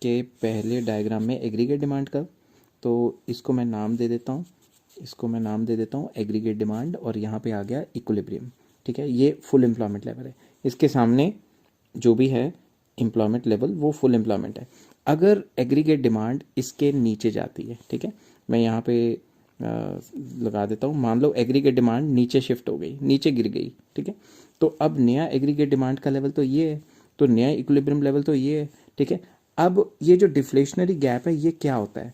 के पहले डायग्राम में एग्रीगेट डिमांड का। तो इसको मैं नाम दे देता हूँ, इसको मैं नाम दे देता हूँ एग्रीगेट डिमांड, और यहाँ पे आ गया इक्विलिब्रियम, ठीक है। ये फुल एम्प्लॉयमेंट लेवल है, इसके सामने जो भी है एम्प्लॉयमेंट लेवल वो फुल एम्प्लॉयमेंट है। अगर एग्रीगेट डिमांड इसके नीचे जाती है, ठीक है, मैं यहाँ पे लगा देता हूँ, मान लो एग्रीगेट डिमांड नीचे शिफ्ट हो गई, नीचे गिर गई, ठीक है। तो अब नया एग्रीगेट डिमांड का लेवल तो ये है, तो नया इक्विलिब्रियम लेवल तो ये है, ठीक है। अब ये जो डिफ्लेशनरी गैप है ये क्या होता है,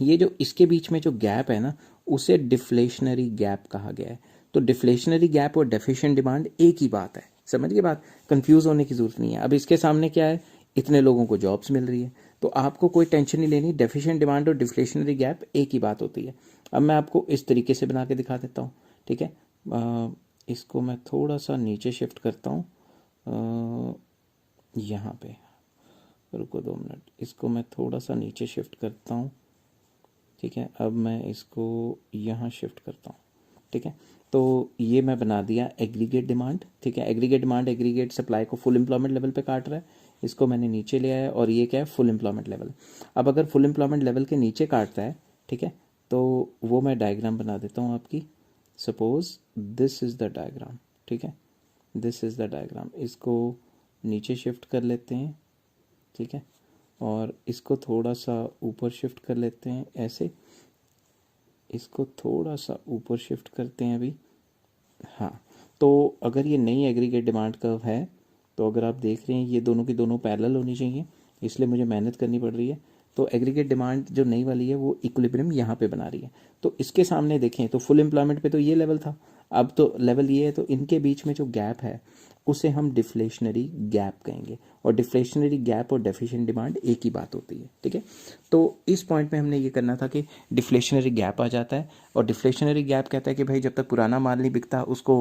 ये जो इसके बीच में जो गैप है ना उसे डिफ्लेशनरी गैप कहा गया है। तो डिफ्लेशनरी गैप और डेफिशिएंट डिमांड एक ही बात है, समझ गए बात, कंफ्यूज होने की जरूरत नहीं है। अब इसके सामने क्या है, इतने लोगों को जॉब्स मिल रही है, तो आपको कोई टेंशन नहीं लेनी, डेफिशिएंट डिमांड और डिफ्लेशनरी गैप एक ही बात होती है। अब मैं आपको इस तरीके से बना के दिखा देता हूँ, ठीक है। इसको मैं थोड़ा सा नीचे शिफ्ट करता हूँ, यहाँ पे रुको 2 मिनट, इसको मैं थोड़ा सा नीचे शिफ्ट करता हूँ, ठीक है। अब मैं इसको यहाँ शिफ्ट करता हूँ, ठीक है। तो ये मैं बना दिया एग्रीगेट डिमांड, ठीक है। एग्रीगेट डिमांड एग्रीगेट सप्लाई को फुल एम्प्लॉयमेंट लेवल पे काट रहा है, इसको मैंने नीचे ले आया और ये क्या है, फुल एम्प्लॉयमेंट लेवल। अब अगर फुल एम्प्लॉयमेंट लेवल के नीचे काटता है, ठीक है, तो वो मैं डायग्राम बना देता हूँ आपकी। Suppose this is the diagram, ठीक है, दिस इज़ द डायग्राम। इसको नीचे शिफ्ट कर लेते हैं, ठीक है, और इसको थोड़ा सा ऊपर शिफ्ट कर लेते हैं ऐसे, इसको थोड़ा सा ऊपर शिफ्ट करते हैं अभी, हाँ। तो अगर ये नई एग्रीगेट डिमांड कर्व है तो अगर आप देख रहे हैं ये दोनों की दोनों पैरेलल होनी चाहिए, इसलिए मुझे मेहनत करनी पड़ रही है। तो एग्रीगेट डिमांड जो नई वाली है वो इक्विलिब्रियम यहाँ पे बना रही है। तो इसके सामने देखें तो फुल एम्प्लॉयमेंट पे तो ये लेवल था, अब तो लेवल ये है, तो इनके बीच में जो गैप है उसे हम डिफ्लेशनरी गैप कहेंगे, और डिफ्लेशनरी गैप और डेफिशिएंट डिमांड एक ही बात होती है, ठीक है। तो इस पॉइंट में हमने ये करना था कि डिफ्लेशनरी गैप आ जाता है, और डिफ्लेशनरी गैप कहता है कि भाई जब तक पुराना माल नहीं बिकता उसको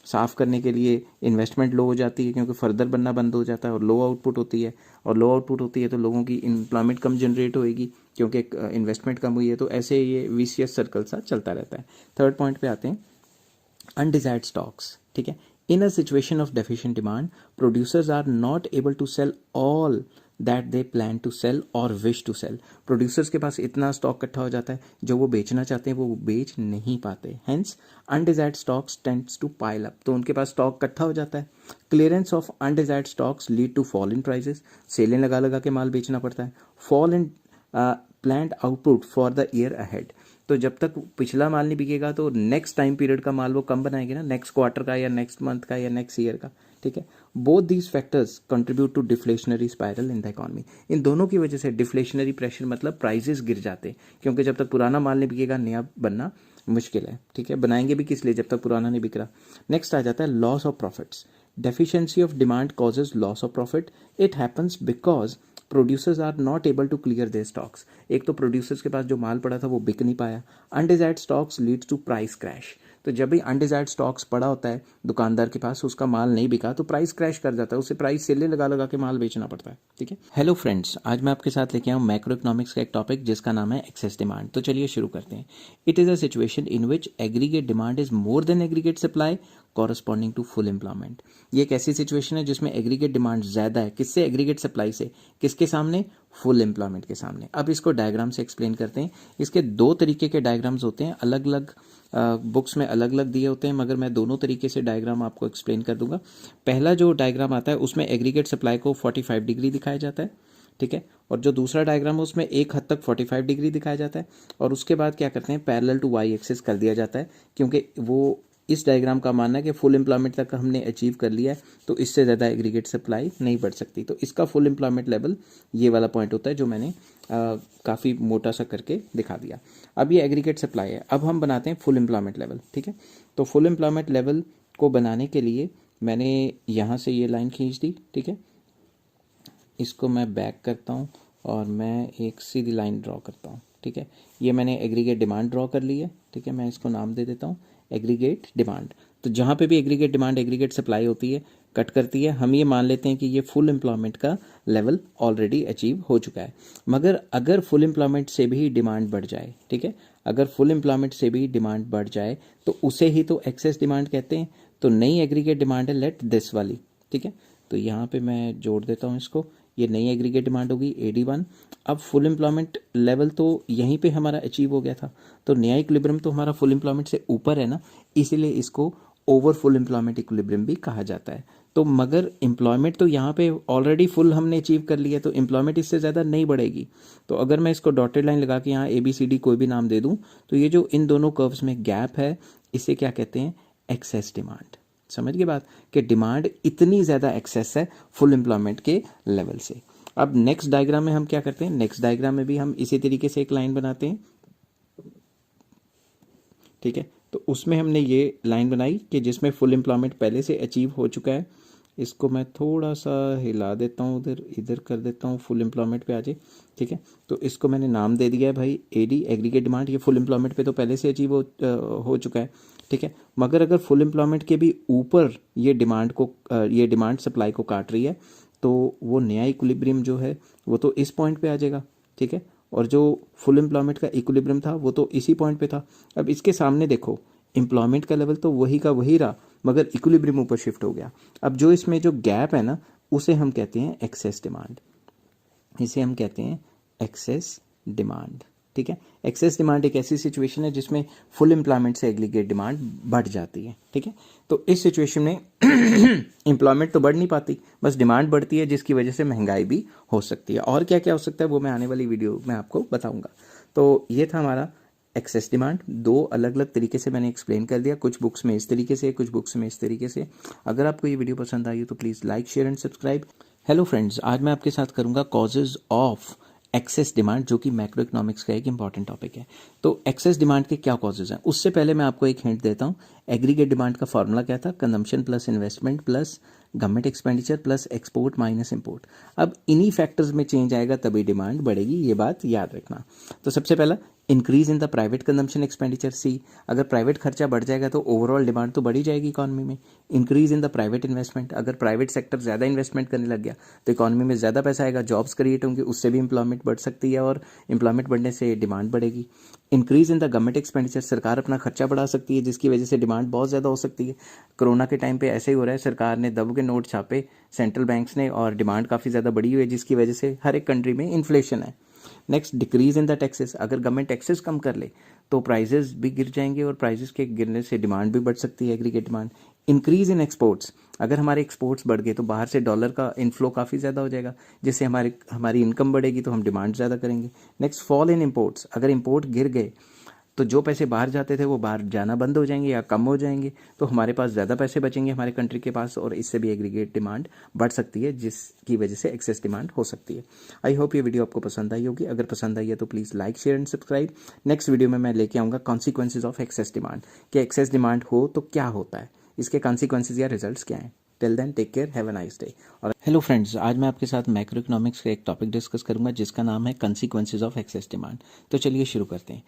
साफ़ करने के लिए इन्वेस्टमेंट लो हो जाती है, क्योंकि फर्दर बनना बंद हो जाता है, और लो आउटपुट होती है, और लो आउटपुट होती है तो लोगों की एम्प्लॉयमेंट कम जनरेट होएगी क्योंकि इन्वेस्टमेंट कम हुई है। तो ऐसे ये वीसीएस सर्कल सा चलता रहता है। थर्ड पॉइंट पे आते हैं, अनडिजायर्ड स्टॉक्स, ठीक है। In a situation of deficient demand, producers are not able to sell all that they plan to sell or wish to sell. Producers के पास इतना स्टॉक इकट्ठा हो जाता है जो वो बेचना चाहते हैं वो बेच नहीं पाते। Hence, undesired stocks tends to pile up. तो उनके पास स्टॉक इकट्ठा हो जाता है। Clearance of undesired stocks lead to fall in prices. सेलें लगा लगा के माल बेचना पड़ता है। Fall in planned output for the year ahead. तो जब तक पिछला माल नहीं बिकेगा तो नेक्स्ट टाइम पीरियड का माल वो कम बनाएंगे ना, नेक्स्ट क्वार्टर का या नेक्स्ट मंथ का या नेक्स्ट ईयर का, ठीक है। Both these factors contribute to deflationary spiral in the economy. इन दोनों की वजह से डिफ्लेशनरी प्रेशर मतलब प्राइसेस गिर जाते हैं, क्योंकि जब तक पुराना माल नहीं बिकेगा नया बनना मुश्किल है, ठीक है। बनाएंगे भी किस लिए जब तक पुराना नहीं बिक रहा। नेक्स्ट आ जाता है loss of profits. Deficiency of demand causes loss of profit. It happens because producers are not able to clear their stocks. एक तो प्रोड्यूसर्स के पास जो माल पड़ा था वो बिक नहीं पाया। Undesired stocks leads to price crash. तो जब भी अनडिजायर्ड स्टॉक्स पड़ा होता है दुकानदार के पास, उसका माल नहीं बिका तो प्राइस क्रैश कर जाता है, उसे प्राइस सेले लगा लगा के माल बेचना पड़ता है, ठीक है। हेलो फ्रेंड्स, आज मैं आपके साथ लेके आऊँ मैक्रो इकोनॉमिक्स का एक टॉपिक जिसका नाम है एक्सेस डिमांड। तो चलिए शुरू करते हैं। It is a situation in which aggregate demand is more than aggregate supply corresponding to full employment. ये एक ऐसी सिचुएशन है जिसमें एग्रीगेट डिमांड ज्यादा है, किससे, एग्रीगेट सप्लाई से, किसके सामने, फुल एम्प्लॉयमेंट के सामने। अब इसको डायग्राम से एक्सप्लेन करते हैं। इसके दो तरीके के डायग्राम्स होते हैं, अलग अलग बुक्स में अलग अलग दिए होते हैं, मगर मैं दोनों तरीके से डायग्राम आपको एक्सप्लेन कर दूंगा। पहला जो डायग्राम आता है उसमें एग्रीगेट सप्लाई को 45 डिग्री दिखाया जाता है, ठीक है, और जो दूसरा डायग्राम है उसमें एक हद तक 45 डिग्री दिखाया जाता है, और उसके बाद क्या करते हैं, पैरेलल टू वाई एक्सिस कर दिया जाता है, क्योंकि वो इस डायग्राम का मानना है कि फुल एम्प्लॉयमेंट तक हमने अचीव कर लिया है तो इससे ज़्यादा एग्रीगेट सप्लाई नहीं बढ़ सकती। तो इसका फुल एम्प्लॉयमेंट लेवल ये वाला पॉइंट होता है जो मैंने काफ़ी मोटा सा करके दिखा दिया। अब ये एग्रीगेट सप्लाई है, अब हम बनाते हैं फुल एम्प्लॉयमेंट लेवल, ठीक है। तो फुल एम्प्लॉयमेंट लेवल को बनाने के लिए मैंने यहाँ से ये लाइन खींच दी, ठीक है, इसको मैं बैक करता हूँ और मैं एक सीधी लाइन ड्रॉ करता हूँ, ठीक है। ये मैंने एग्रीगेट डिमांड ड्रॉ कर ली है, ठीक है। मैं इसको नाम दे देता हूँ एग्रीगेट डिमांड। तो जहाँ पे भी एग्रीगेट डिमांड एग्रीगेट सप्लाई होती है, कट करती है, हम ये मान लेते हैं कि ये फुल एम्प्लॉयमेंट का लेवल ऑलरेडी अचीव हो चुका है। मगर अगर फुल एम्प्लॉयमेंट से भी डिमांड बढ़ जाए, ठीक है, अगर फुल एम्प्लॉयमेंट से भी डिमांड बढ़ जाए तो उसे ही तो एक्सेस डिमांड कहते हैं। तो नई एग्रीगेट डिमांड है लेट दिस वाली, ठीक है। तो यहाँ पे मैं जोड़ देता हूँ इसको, ये नई एग्रीगेट डिमांड होगी AD1। अब फुल एम्प्लॉयमेंट लेवल तो यहीं पे हमारा अचीव हो गया था, तो नया इक्विलिब्रियम तो हमारा फुल एम्प्लॉयमेंट से ऊपर है ना, इसीलिए इसको ओवर फुल एम्प्लॉयमेंट इक्विलिब्रियम भी कहा जाता है। तो मगर एम्प्लॉयमेंट तो यहाँ पे ऑलरेडी फुल हमने अचीव कर लिया, तो एम्प्लॉयमेंट इससे ज़्यादा नहीं बढ़ेगी। तो अगर मैं इसको डॉटेड लाइन लगा के यहाँ ABCD कोई भी नाम दे दूँ, तो ये जो इन दोनों कर्व्स में गैप है, इसे क्या कहते हैं, एक्सेस डिमांड। समझ गए बात, कि डिमांड इतनी ज़्यादा एक्सेस है फुल एम्प्लॉयमेंट के लेवल से। अब नेक्स्ट डायग्राम में हम क्या करते हैं, नेक्स्ट डायग्राम में भी हम इसी तरीके से एक लाइन बनाते हैं, ठीक है। तो उसमें हमने ये लाइन बनाई कि जिसमें फुल एम्प्लॉयमेंट पहले से अचीव हो चुका है। इसको मैं थोड़ा सा हिला देता हूँ, उधर इधर कर देता हूँ, फुल एम्प्लॉयमेंट पे आ जाए, ठीक है। तो इसको मैंने नाम दे दिया है भाई AD एग्रीगेट डिमांड। ये फुल एम्प्लॉयमेंट पे तो पहले से अचीव हो चुका है, ठीक है। मगर अगर फुल एम्प्लॉयमेंट के भी ऊपर ये डिमांड सप्लाई को काट रही है, तो वो नया इक्विलिब्रियम जो है वो तो इस पॉइंट पे आ जाएगा, ठीक है। और जो फुल एम्प्लॉयमेंट का इक्विलिब्रियम था वो तो इसी पॉइंट पे था। अब इसके सामने देखो, एम्प्लॉयमेंट का लेवल तो वही का वही रहा, मगर इक्विलिब्रियम ऊपर शिफ्ट हो गया। अब जो इसमें जो गैप है ना, उसे हम कहते हैं एक्सेस डिमांड, इसे हम कहते हैं एक्सेस डिमांड, ठीक है। एक्सेस डिमांड एक ऐसी सिचुएशन है जिसमें फुल एम्प्लॉयमेंट से एग्रीगेट डिमांड बढ़ जाती है, ठीक है। तो इस सिचुएशन में एम्प्लॉयमेंट तो बढ़ नहीं पाती, बस डिमांड बढ़ती है, जिसकी वजह से महंगाई भी हो सकती है। और क्या क्या हो सकता है वो मैं आने वाली वीडियो में आपको बताऊंगा। तो ये था हमारा एक्सेस डिमांड। दो अलग अलग तरीके से मैंने एक्सप्लेन कर दिया, कुछ बुक्स में इस तरीके से, कुछ बुक्स में इस तरीके से। अगर आपको ये वीडियो पसंद आई हो तो please like, share and subscribe. Hello friends, आज मैं आपके साथ करूंगा कॉजेज ऑफ एक्सेस डिमांड, जो कि मैक्रो इकोनॉमिक्स का एक इंपॉर्टेंट टॉपिक है। तो एक्सेस डिमांड के क्या कॉजेज हैं, उससे पहले मैं आपको एक हिंट देता हूँ। एग्रीगेट डिमांड का फॉर्मूला क्या था, consumption plus investment plus government expenditure plus export minus import. अब इन्हीं फैक्टर्स में चेंज आएगा तभी डिमांड बढ़ेगी, ये बात याद रखना। तो सबसे पहला, increase in the private consumption expenditure. See, अगर प्राइवेट खर्चा बढ़ जाएगा तो ओवरऑल डिमांड तो बढ़ी जाएगी इकोनॉमी में। Increase in the private investment, अगर प्राइवेट सेक्टर ज़्यादा इन्वेस्टमेंट करने लग गया तो इकोनॉमी में ज़्यादा पैसा आएगा, जॉब्स क्रिएट होंगे, उससे भी एम्प्लॉयमेंट बढ़ सकती है और एम्प्लॉयमेंट बढ़ने से डिमांड बढ़ेगी। Increase in the government expenditure, सरकार अपना खर्चा बढ़ा सकती है, जिसकी वजह से डिमांड बहुत ज़्यादा हो सकती है। कोरोना के टाइम पे ऐसे ही हो रहा है, सरकार ने दब के नोट छापे सेंट्रल बैंक्स ने, और डिमांड काफ़ी ज़्यादा बढ़ी हुई है, जिसकी वजह से हर एक कंट्री में इन्फ्लेशन है। Next, decrease in the taxes, अगर गवर्नमेंट टैक्सेस कम कर ले तो प्राइजेस भी गिर जाएंगे, और प्राइजेस के गिरने से डिमांड भी बढ़ सकती है, aggregate demand. Increase in exports, अगर हमारे एक्सपोर्ट्स बढ़ गए तो बाहर से डॉलर का इनफ्लो काफ़ी ज़्यादा हो जाएगा, जिससे हमारी इनकम बढ़ेगी, तो हम डिमांड ज़्यादा करेंगे। नेक्स्ट, फॉल इन इम्पोर्ट्स, अगर इम्पोर्ट गिर गए तो जो पैसे बाहर जाते थे वो बाहर जाना बंद हो जाएंगे या कम हो जाएंगे, तो हमारे पास ज़्यादा पैसे बचेंगे हमारे कंट्री के पास, और इससे भी एग्रीगेट डिमांड बढ़ सकती है, जिसकी वजह से एक्सेस डिमांड हो सकती है। आई होप ये वीडियो आपको पसंद आई होगी। अगर पसंद आई है तो please like, share and subscribe. Next video में मैं लेके आऊँगा कॉन्सिक्वेंसेज ऑफ एक्सेस डिमांड, कि एक्सेस डिमांड हो तो क्या होता है, इसके कॉन्सिक्वेंसेज या रिजल्ट्स क्या हैं। Till then, take care, have a nice day. और हेलो फ्रेंड्स, आज मैं आपके साथ मैक्रो इकोनॉमिक्स का एक टॉपिक डिस्कस करूंगा जिसका नाम है कॉन्सिक्वेंसेज ऑफ एक्सेस डिमांड। तो चलिए शुरू करते हैं।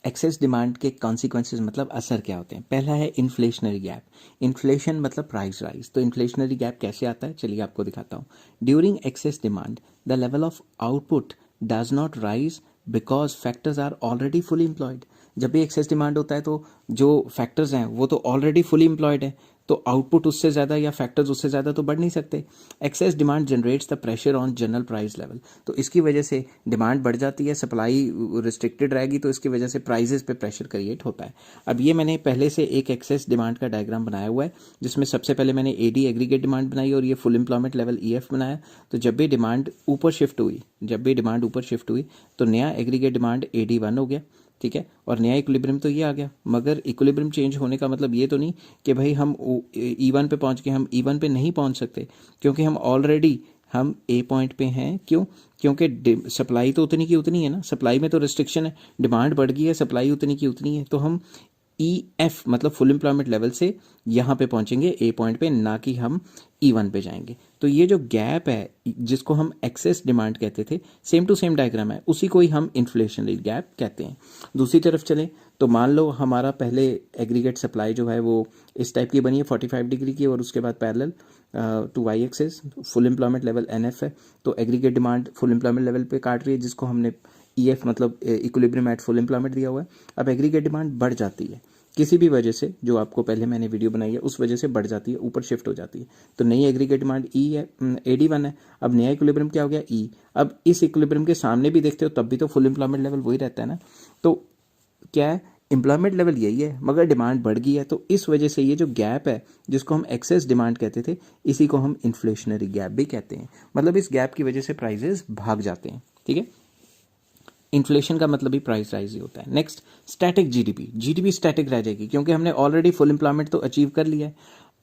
एक्सेस डिमांड के कॉन्सिक्वेंसेज मतलब असर क्या होते हैं। पहला है इन्फ्लेशनरी गैप। इन्फ्लेशन मतलब प्राइस राइज। तो इन्फ्लेशनरी गैप कैसे आता है, चलिए आपको दिखाता हूँ। During excess demand the level of output does not rise because factors are already fully employed. जब भी एक्सेस डिमांड होता है तो जो फैक्टर्स हैं वो तो ऑलरेडी फुली एम्प्लॉयड है, तो आउटपुट उससे ज़्यादा या फैक्टर्स उससे ज़्यादा तो बढ़ नहीं सकते। Excess demand generates the pressure on general price level, तो इसकी वजह से डिमांड बढ़ जाती है, सप्लाई रिस्ट्रिक्टेड रहेगी, तो इसकी वजह से प्राइजेस पे प्रेशर क्रिएट होता है। अब ये मैंने पहले से एक एक्सेस डिमांड का डायग्राम बनाया हुआ है, जिसमें सबसे पहले मैंने AD एग्रीगेट डिमांड बनाई और ये फुल एम्प्लॉयमेंट लेवल EF बनाया। तो जब भी डिमांड ऊपर शिफ्ट हुई तो नया एग्रीगेट डिमांड AD1 हो गया, ठीक है, और नया इक्विलिब्रियम तो ये आ गया। मगर इक्विलिब्रियम चेंज होने का मतलब ये तो नहीं कि भाई हम E1 पे पहुंच गए, हम E1 पे नहीं पहुंच सकते, क्योंकि हम A पॉइंट पे हैं। क्यों? क्योंकि सप्लाई तो उतनी की उतनी है ना, सप्लाई में तो रिस्ट्रिक्शन है, डिमांड बढ़ गई है, सप्लाई उतनी की उतनी है, तो हम EF मतलब फुल एम्प्लॉयमेंट लेवल से यहाँ पे पहुंचेंगे ए पॉइंट पे, ना कि हम E1 पे जाएंगे। तो ये जो गैप है जिसको हम एक्सेस डिमांड कहते थे, सेम टू सेम डायग्राम है, उसी को ही हम इन्फ्लेशनरी गैप कहते हैं। दूसरी तरफ चलें तो मान लो हमारा पहले एग्रीगेट सप्लाई जो है वो इस टाइप की बनी है 45 डिग्री की, और उसके बाद parallel to Y axis full employment level NF है। तो aggregate demand full employment level पे काट रही है, जिसको हमने EF मतलब इक्विलिब्रियम एट फुल एम्प्लॉयमेंट दिया हुआ है। अब एग्रीगेट डिमांड बढ़ जाती है किसी भी वजह से, जो आपको पहले मैंने वीडियो बनाई है उस वजह से बढ़ जाती है, ऊपर शिफ्ट हो जाती है। तो नई एग्रीगेट डिमांड E है, AD1 है। अब नया इक्विलिब्रियम क्या हो गया, E। अब इस इक्विलिब्रियम के सामने भी देखते हो तब भी तो फुल एम्प्लॉयमेंट लेवल वही रहता है ना। तो क्या है, एम्प्लॉयमेंट लेवल यही है मगर डिमांड बढ़ गई है। तो इस वजह से ये जो गैप है जिसको हम एक्सेस डिमांड कहते थे, इसी को हम इन्फ्लेशनरी गैप भी कहते हैं। मतलब इस गैप की वजह से प्राइजेस भाग जाते हैं। ठीक है, इन्फ्लेशन का मतलब ही प्राइस राइज ही होता है। नेक्स्ट, स्टैटिक जीडीपी स्टैटिक रह जाएगी क्योंकि हमने ऑलरेडी फुल एम्प्लॉयमेंट तो अचीव कर लिया है।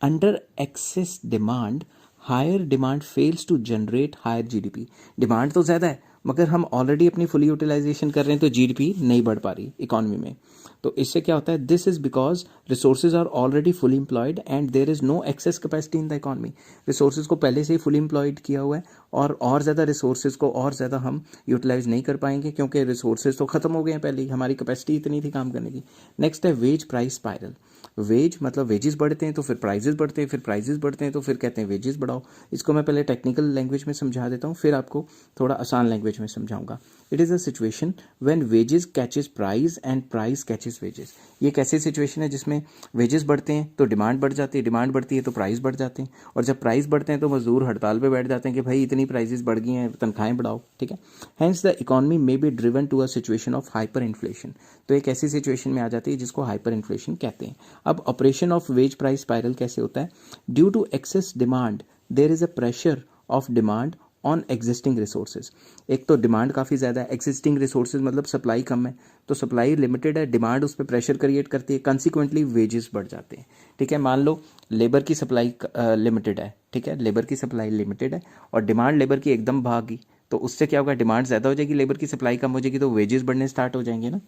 Under excess demand higher demand fails to generate higher GDP. Demand तो ज़्यादा है मगर हम ऑलरेडी अपनी फुल यूटिलाइजेशन कर रहे हैं, तो जीडीपी नहीं बढ़ पा रही इकोनॉमी में। तो इससे क्या होता है, this is because resources are already fully employed and there is no excess capacity in the economy. Resources को पहले से ही फुली एम्प्लॉयड किया हुआ है और ज़्यादा रिसोर्सेज को और ज़्यादा हम यूटिलाइज नहीं कर पाएंगे क्योंकि रिसोर्सेज तो खत्म हो गए हैं पहले ही, हमारी कैपेसिटी इतनी थी काम करने की। नेक्स्ट है वेज प्राइस स्पाइरल। वेज मतलब वेजेस बढ़ते हैं तो फिर प्राइजेस बढ़ते हैं, फिर प्राइजेस बढ़ते हैं तो फिर कहते हैं वेजेस बढ़ाओ। इसको मैं पहले टेक्निकल लैंग्वेज में समझा देता हूँ, फिर आपको थोड़ा आसान लैंग्वेज में समझाऊंगा। It is a situation when wages catches price and price catches wages. ये कैसी सिचुएशन है जिसमें वेजेस बढ़ते हैं तो डिमांड बढ़ जाती है, डिमांड बढ़ती है तो प्राइस बढ़ जाते हैं, और जब प्राइस बढ़ते हैं तो मजदूर हड़ताल पे बैठ जाते हैं कि भाई इतनी प्राइजेस बढ़ गई हैं, तनख्वाहें बढ़ाओ। ठीक है, hence the economy may be driven to a situation of hyper inflation. तो एक ऐसी सिचुएशन में आ जाती है जिसको हाइपर इन्फ्लेशन कहते हैं। अब operation of wage price spiral कैसे होता है, due to excess demand there is a pressure of demand on existing resources. एक तो डिमांड काफ़ी ज़्यादा है, एग्जिस्टिंग रिसोर्सेज मतलब सप्लाई कम है, तो सप्लाई लिमिटेड है, डिमांड उस पर प्रेशर क्रिएट करती है, कंसिक्वेंटली वेजेस बढ़ जाते हैं। ठीक है, मान लो लेबर की सप्लाई लिमिटेड है, ठीक है, लेबर की सप्लाई लिमिटेड है और डिमांड लेबर की एकदम भागी, तो उससे क्या होगा, डिमांड ज़्यादा हो जाएगी, लेबर की सप्लाई कम हो जाएगी, तो वेजेस बढ़ने स्टार्ट हो जाएंगे ना।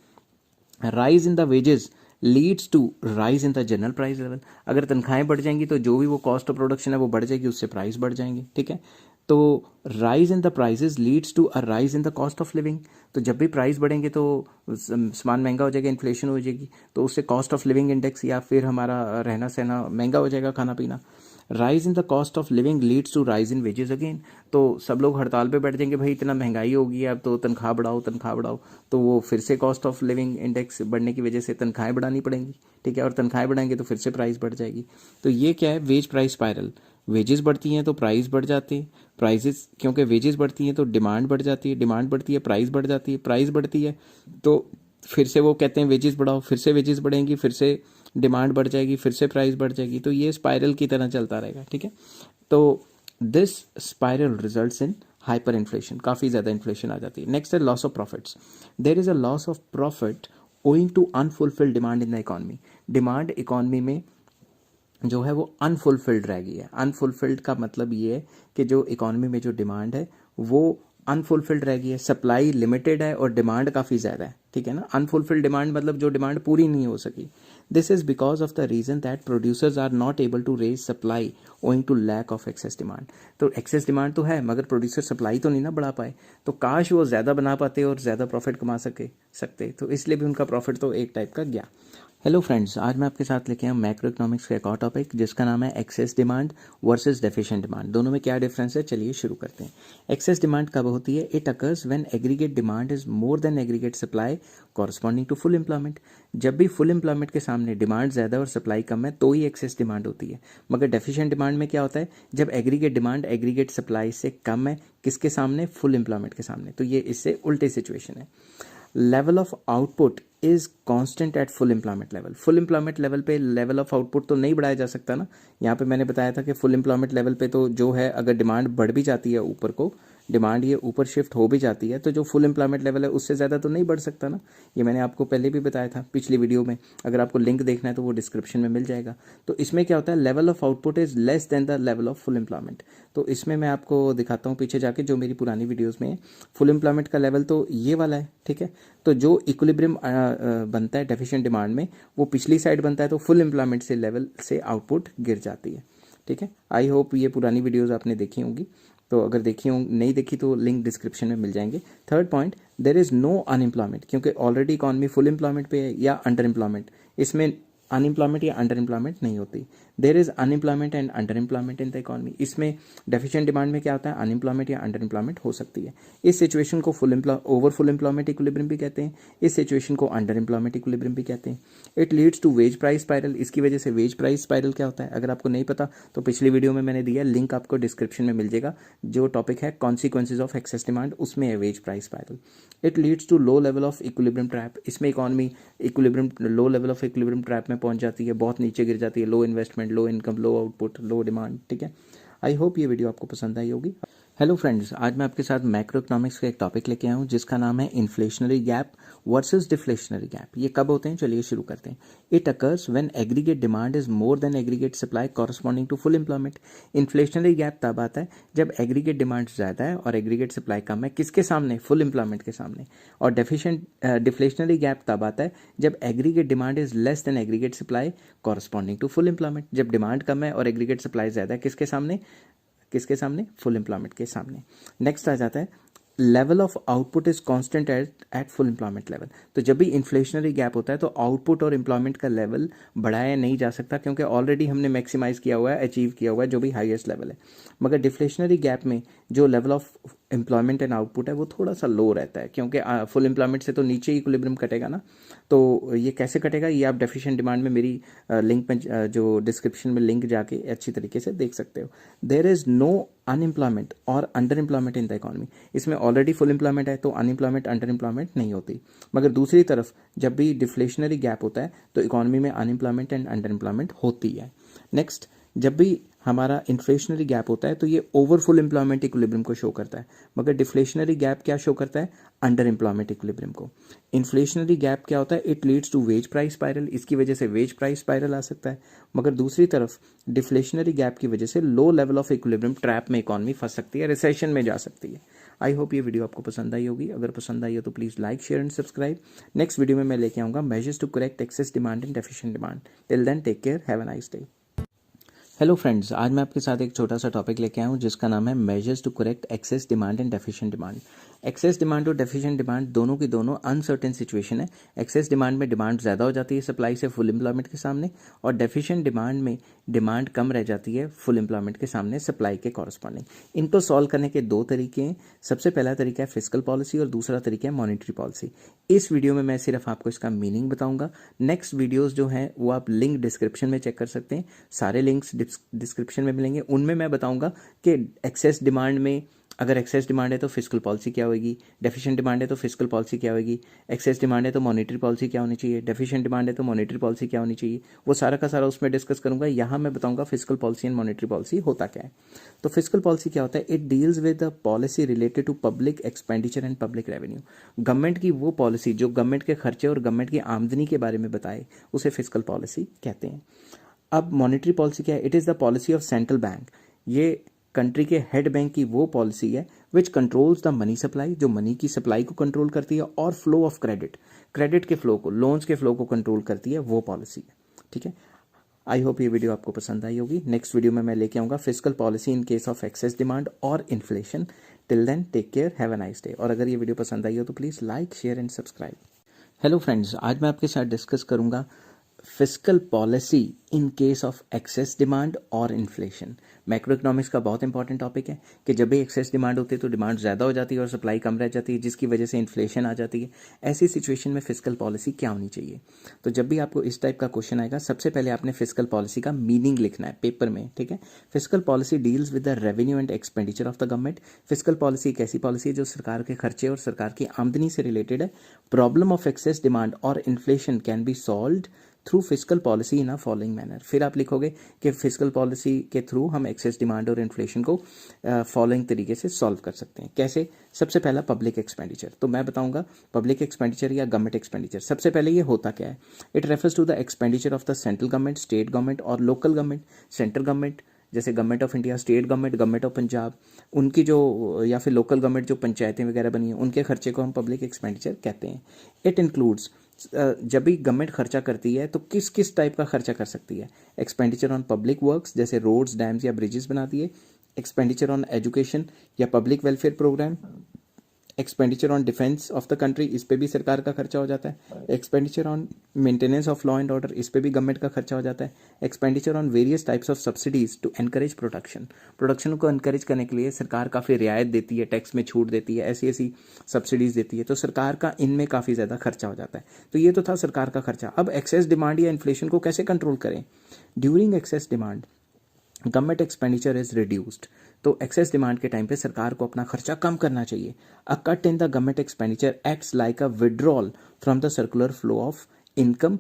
Rise in the wages leads to rise in the general price level. अगर तनख्वाहें बढ़ जाएंगी तो जो भी वो कॉस्ट ऑफ प्रोडक्शन है वो बढ़ जाएगी, उससे प्राइस बढ़ जाएंगे। ठीक है, तो rise in the prices leads to a rise in the cost of living. तो जब भी प्राइस बढ़ेंगे तो सामान महंगा हो जाएगा, इन्फ्लेशन हो जाएगी, तो उससे कॉस्ट ऑफ लिविंग इंडेक्स या फिर हमारा रहना सहना महंगा हो जाएगा, खाना पीना। Rise in the cost of living leads to rise in wages again. तो सब लोग हड़ताल पे बैठ जाएंगे, भाई इतना महंगाई होगी अब तो तनख्वाह बढ़ाओ तनख्वाह बढ़ाओ, तो वो फिर से कॉस्ट ऑफ लिविंग इंडेक्स बढ़ने की वजह से तनख्वाहें बढ़ानी पड़ेंगी। ठीक है, और तनख्वाहें बढ़ाएंगे तो फिर से प्राइस बढ़ जाएगी। तो ये क्या है, वेज प्राइस स्पाइरल। वेजेस बढ़ती हैं तो प्राइस बढ़ जाते हैं, प्राइजेस क्योंकि वेजेस बढ़ती हैं तो डिमांड बढ़ जाती है, डिमांड बढ़ती है प्राइस बढ़ जाती है, प्राइस बढ़ती है तो फिर से वो कहते हैं वेजेस बढ़ाओ, फिर से वेजेस बढ़ेंगी, फिर से डिमांड बढ़ जाएगी, फिर से प्राइस बढ़ जाएगी। तो ये स्पाइरल की तरह चलता रहेगा। ठीक है, तो this spiral results in hyper inflation, काफ़ी ज़्यादा इन्फ्लेशन आ जाती है। नेक्स्ट है loss of profits. There is a loss of profit owing to unfulfilled demand in the economy. Demand economy में जो है वो अनफुलफिल्ड रह गई है। अनफुलफिल्ड का मतलब ये है कि जो इकॉनमी में जो डिमांड है वो अनफुलफिल्ड रह गई है, सप्लाई लिमिटेड है और डिमांड काफ़ी ज़्यादा है। ठीक है ना, अनफुलफिल्ड डिमांड मतलब जो डिमांड पूरी नहीं हो सकी। This is because of the reason that producers are not able to raise supply owing to lack of excess demand. तो एक्सेस डिमांड तो है मगर प्रोड्यूसर सप्लाई तो नहीं ना बढ़ा पाए, तो काश वो ज़्यादा बना पाते और ज़्यादा प्रॉफिट कमा सकते, तो इसलिए भी उनका प्रॉफिट तो एक टाइप का गया। हेलो फ्रेंड्स, आज मैं आपके साथ लेके आया मैक्रो इकोनॉमिक्स का एक और टॉपिक जिसका नाम है excess demand versus deficient demand. दोनों में क्या डिफरेंस है, चलिए शुरू करते हैं। एक्सेस डिमांड कब होती है, it occurs when aggregate demand is more than aggregate supply corresponding to full employment. जब भी फुल एम्प्लॉयमेंट के सामने डिमांड ज़्यादा और सप्लाई कम है तो ही एक्सेस डिमांड होती है। मगर डेफिशिएंट डिमांड में क्या होता है, जब एग्रीगेट डिमांड एग्रीगेट सप्लाई से कम है, किसके सामने, फुल एम्प्लॉयमेंट के सामने। तो ये इससे उल्टे सिचुएशन है। Level of output is constant at full employment level. Full employment level पे लेवल ऑफ आउटपुट तो नहीं बढ़ाया जा सकता ना। यहाँ पे मैंने बताया था कि फुल एम्प्लॉयमेंट लेवल पे तो जो है अगर डिमांड बढ़ भी जाती है ऊपर को, डिमांड ये ऊपर शिफ्ट हो भी जाती है तो जो फुल एम्प्लॉयमेंट लेवल है उससे ज़्यादा तो नहीं बढ़ सकता ना। ये मैंने आपको पहले भी बताया था पिछली वीडियो में, अगर आपको लिंक देखना है तो वो डिस्क्रिप्शन में मिल जाएगा। तो इसमें क्या होता है, level of output is less then the level of full employment. तो इसमें मैं आपको दिखाता हूँ पीछे जाके जो मेरी पुरानी वीडियोज़ में फुल एम्प्लॉयमेंट का लेवल तो ये वाला है, ठीक है। तो जो इक्विलिब्रियम बनता है डेफिशिएंट डिमांड में वो पिछली साइड बनता है, तो फुल एम्प्लॉयमेंट से लेवल से आउटपुट गिर जाती है, ठीक है। आई होप ये पुरानी वीडियोज़ आपने देखी होंगी, तो अगर देखी हो नहीं देखी तो लिंक डिस्क्रिप्शन में मिल जाएंगे। Third point, there is no unemployment, क्योंकि ऑलरेडी इकॉनमी फुल एम्प्लॉयमेंट पे है या अंडर एम्प्लॉयमेंट, इसमें अनएम्प्लॉयमेंट या अंडर एम्प्लॉयमेंट नहीं होती। There is unemployment and under employment in the economy, इसमें डेफिशिएंट डिमांड में क्या होता है, अनएम्प्लॉयमेंट या अंडर एम्प्लॉयमेंट हो सकती है। इस सिचुएशन को ओवर फुल एम्प्लॉयमेंट इक्विलिब्रियम भी कहते हैं, इस सिचुएशन को अंडर एम्प्लॉयमेंट इक्विलिब्रियम भी कहते हैं। It leads to wage price spiral, इसकी वजह से वेज प्राइस स्पाइरल क्या होता है अगर आपको नहीं पता तो पिछली वीडियो में मैंने दिया, लिंक आपको डिस्क्रिप्शन में मिल जाएगा। जो टॉपिक है कॉन्सिक्वेंसेज ऑफ एक्सेस डिमांड, उसमें है wage price spiral. It leads to low level of equilibrium trap, इसमें economy equilibrium low level of equilibrium trap में पहुंच जाती है, बहुत नीचे गिर जाती है, low investment, low income, low output, low demand, ठीक है। आई होप ये वीडियो आपको पसंद आई होगी। हेलो फ्रेंड्स, आज मैं आपके साथ मैक्रो इकोनॉमिक्स का एक टॉपिक लेके आया हूँ जिसका नाम है inflationary gap versus deflationary gap. ये कब होते हैं, चलिए शुरू करते हैं। It occurs when aggregate demand is more than aggregate supply corresponding to full employment. Inflationary gap तब आता है जब एग्रीगेट डिमांड ज़्यादा है और एग्रीगेट सप्लाई कम है, किसके सामने, फुल एम्प्लॉयमेंट के सामने। और डिफ्लेशनरी गैप तब आता है जब aggregate demand is less than aggregate supply corresponding to full employment. जब डिमांड कम है और एग्रीगेट सप्लाई ज़्यादा है, किसके सामने, किसके सामने, फुल एम्प्लॉयमेंट के सामने। नेक्स्ट आ जाता है level of output is constant at full employment level. तो जब भी इन्फ्लेशनरी गैप होता है तो आउटपुट और एम्प्लॉयमेंट का लेवल बढ़ाया नहीं जा सकता, क्योंकि ऑलरेडी हमने मैक्सिमाइज किया हुआ है, अचीव किया हुआ है जो भी हाईएस्ट लेवल है। मगर डिफ्लेशनरी गैप में जो level of employment and output है वो थोड़ा सा लो रहता है, क्योंकि फुल एम्प्लॉयमेंट से तो नीचे ही इक्विलिब्रियम कटेगा ना। तो ये कैसे कटेगा, ये आप डेफिशिएंट डिमांड में मेरी लिंक में जो डिस्क्रिप्शन में लिंक जाके अच्छी तरीके से देख सकते हो। देयर इज नो अनएम्प्लॉयमेंट और under employment in the economy, इसमें ऑलरेडी फुल एम्प्लॉयमेंट है तो अनएम्प्लॉयमेंट अंडर एम्प्लॉयमेंट नहीं होती। मगर दूसरी तरफ जब भी डिफ्लेशनरी गैप होता है तो इकॉनमी में अनएम्प्लॉयमेंट एंड अंडर एम्प्लॉयमेंट होती है। नेक्स्ट, जब भी हमारा इन्फ्लेशनरी गैप होता है तो ये ओवर फुल एम्प्लॉयमेंट इक्विलिब्रियम को शो करता है, मगर डिफ्लेशनरी गैप क्या शो करता है, अंडर एम्प्लॉयमेंट इक्विलिब्रियम को। इन्फ्लेशनरी गैप क्या होता है, it leads to wage price spiral, इसकी वजह से वेज प्राइस स्पाइरल आ सकता है। मगर दूसरी तरफ डिफ्लेशनरी गैप की वजह से लो लेवल ऑफ इक्विलिब्रियम ट्रैप में इकॉनमी फंस सकती है, रिसेशन में जा सकती है। आई होप ये वीडियो आपको पसंद आई होगी, अगर पसंद आई हो तो please like, share and subscribe. Next video में मैं लेके आऊँगा measures to correct excess demand and deficient demand. Till then take care, have a nice day. Hello friends, आज मैं आपके साथ एक छोटा सा टॉपिक लेके आया हूँ जिसका नाम है measures to correct excess demand and deficient demand. Excess demand और डेफिशिएंट डिमांड दोनों की दोनों अनसर्टेन सिचुएशन है। एक्सेस डिमांड में डिमांड ज़्यादा हो जाती है सप्लाई से फुल एम्प्लॉयमेंट के सामने, और डेफिशिएंट डिमांड में डिमांड कम रह जाती है फुल एम्प्लॉयमेंट के सामने सप्लाई के कॉरस्पॉन्डिंग। इनको सॉल्व करने के दो तरीके हैं। सबसे पहला तरीका है फिस्कल पॉलिसी और दूसरा तरीका है मॉनिटरी पॉलिसी। इस वीडियो में मैं सिर्फ आपको इसका मीनिंग बताऊंगा। नेक्स्ट वीडियोस जो हैं वो आप लिंक डिस्क्रिप्शन में चेक कर सकते हैं, सारे लिंक्स डिस्क्रिप्शन में मिलेंगे। उनमें मैं बताऊंगा कि एक्सेस डिमांड में अगर एक्सेस डिमांड है तो फिस्कल पॉलिसी क्या होगी, डेफिशिएंट डिमांड है तो फिस्कल पॉलिसी क्या होगी, एक्सेस डिमांड है तो मॉनिटरी पॉलिसी क्या होनी चाहिए, डेफिशिएंट डिमांड है तो मॉनिटरी पॉलिसी क्या होनी चाहिए, वो सारा का सारा उसमें डिस्कस करूंगा। यहाँ मैं बताऊंगा fiscal policy and monetary policy होता क्या है। तो फिस्कल पॉलिसी क्या होता है, it deals with the policy related to public expenditure and public revenue. Government की वो पॉलिसी जो गवर्नमेंट के खर्चे और गवर्नमेंट की आमदनी के बारे में बताए, उसे फिस्कल पॉलिसी कहते हैं। अब मॉनिटरी पॉलिसी क्या है, it is the policy of central bank. ये कंट्री के हेड बैंक की वो पॉलिसी है विच कंट्रोल्स द मनी सप्लाई, जो मनी की सप्लाई को कंट्रोल करती है, और फ्लो ऑफ क्रेडिट, क्रेडिट के फ्लो को, लोन्स के फ्लो को कंट्रोल करती है, वो पॉलिसी है। ठीक है, आई होप ये वीडियो आपको पसंद आई होगी। नेक्स्ट वीडियो में मैं लेके आऊँगा fiscal policy in case of excess demand और inflation. Till then take care, have a nice day. और अगर ये वीडियो पसंद आई हो तो please like, share and subscribe. Hello friends, आज मैं आपके साथ डिस्कस करूंगा fiscal policy in case of excess demand और इन्फ्लेशन। मैक्रो इकोनॉमिक्स का बहुत इंपॉर्टेंट टॉपिक है कि जब भी एक्सेस डिमांड होती है तो डिमांड ज़्यादा हो जाती है और सप्लाई कम रह जाती है, जिसकी वजह से इन्फ्लेशन आ जाती है। ऐसी सिचुएशन में फिस्कल पॉलिसी क्या होनी चाहिए। तो जब भी आपको इस टाइप का क्वेश्चन आएगा, सबसे पहले आपने फिस्कल पॉलिसी का मीनिंग लिखना है पेपर में। ठीक है, fiscal policy deals with the revenue and expenditure of the government. Fiscal policy एक ऐसी पॉलिसी है जो सरकार के खर्चे और सरकार की आमदनी से रिलेटेड है। प्रॉब्लम ऑफ एक्सेस डिमांड और inflation can be solved through physical policy in a following manner. फिर आप लिखोगे कि फिजिकल पॉलिसी के थ्रू हम एक्सेस डिमांड और इन्फ्लेशन को फॉलोइंग तरीके से सॉल्व कर सकते हैं। कैसे? सबसे पहला पब्लिक एक्सपेंडिचर। तो मैं बताऊंगा पब्लिक एक्सपेंडिचर या गवर्नमेंट एक्सपेंडिचर। सबसे पहले ये होता क्या है? It refers to the expenditure of the central government, state government और लोकल गवर्नमेंट। सेंट्रल गवर्नमेंट जैसे government of India, state government, government of Punjab, उनकी जो या फिर लोकल गवर्नमेंट जो पंचायतें वगैरह बनी हैं उनके खर्चे को हम पब्लिक एक्सपेंडिचर कहते हैं। इट इंक्लूड्स, जब भी गवर्नमेंट खर्चा करती है तो किस किस टाइप का खर्चा कर सकती है? एक्सपेंडिचर ऑन पब्लिक वर्क्स जैसे रोड्स, डैम्स या ब्रिजेस बनाती है। एक्सपेंडिचर ऑन एजुकेशन या public welfare program. Expenditure on defence of the country, इस पे भी सरकार का खर्चा हो जाता है। Expenditure on maintenance of law and order, इस पे भी गवर्नमेंट का खर्चा हो जाता है। Expenditure on various types of subsidies to encourage production, production को एनकरेज करने के लिए सरकार काफ़ी रियायत देती है, टैक्स में छूट देती है, ऐसी ऐसी सब्सिडीज देती है, तो सरकार का इनमें काफ़ी ज़्यादा खर्चा हो जाता है। तो ये तो था सरकार का खर्चा। अब एक्सेस डिमांड या इन्फ्लेशन को कैसे कंट्रोल करें? During excess demand government expenditure is reduced. तो एक्सेस डिमांड के टाइम पे सरकार को अपना खर्चा कम करना चाहिए। अ cut in the government expenditure acts like a withdrawal from the circular flow of income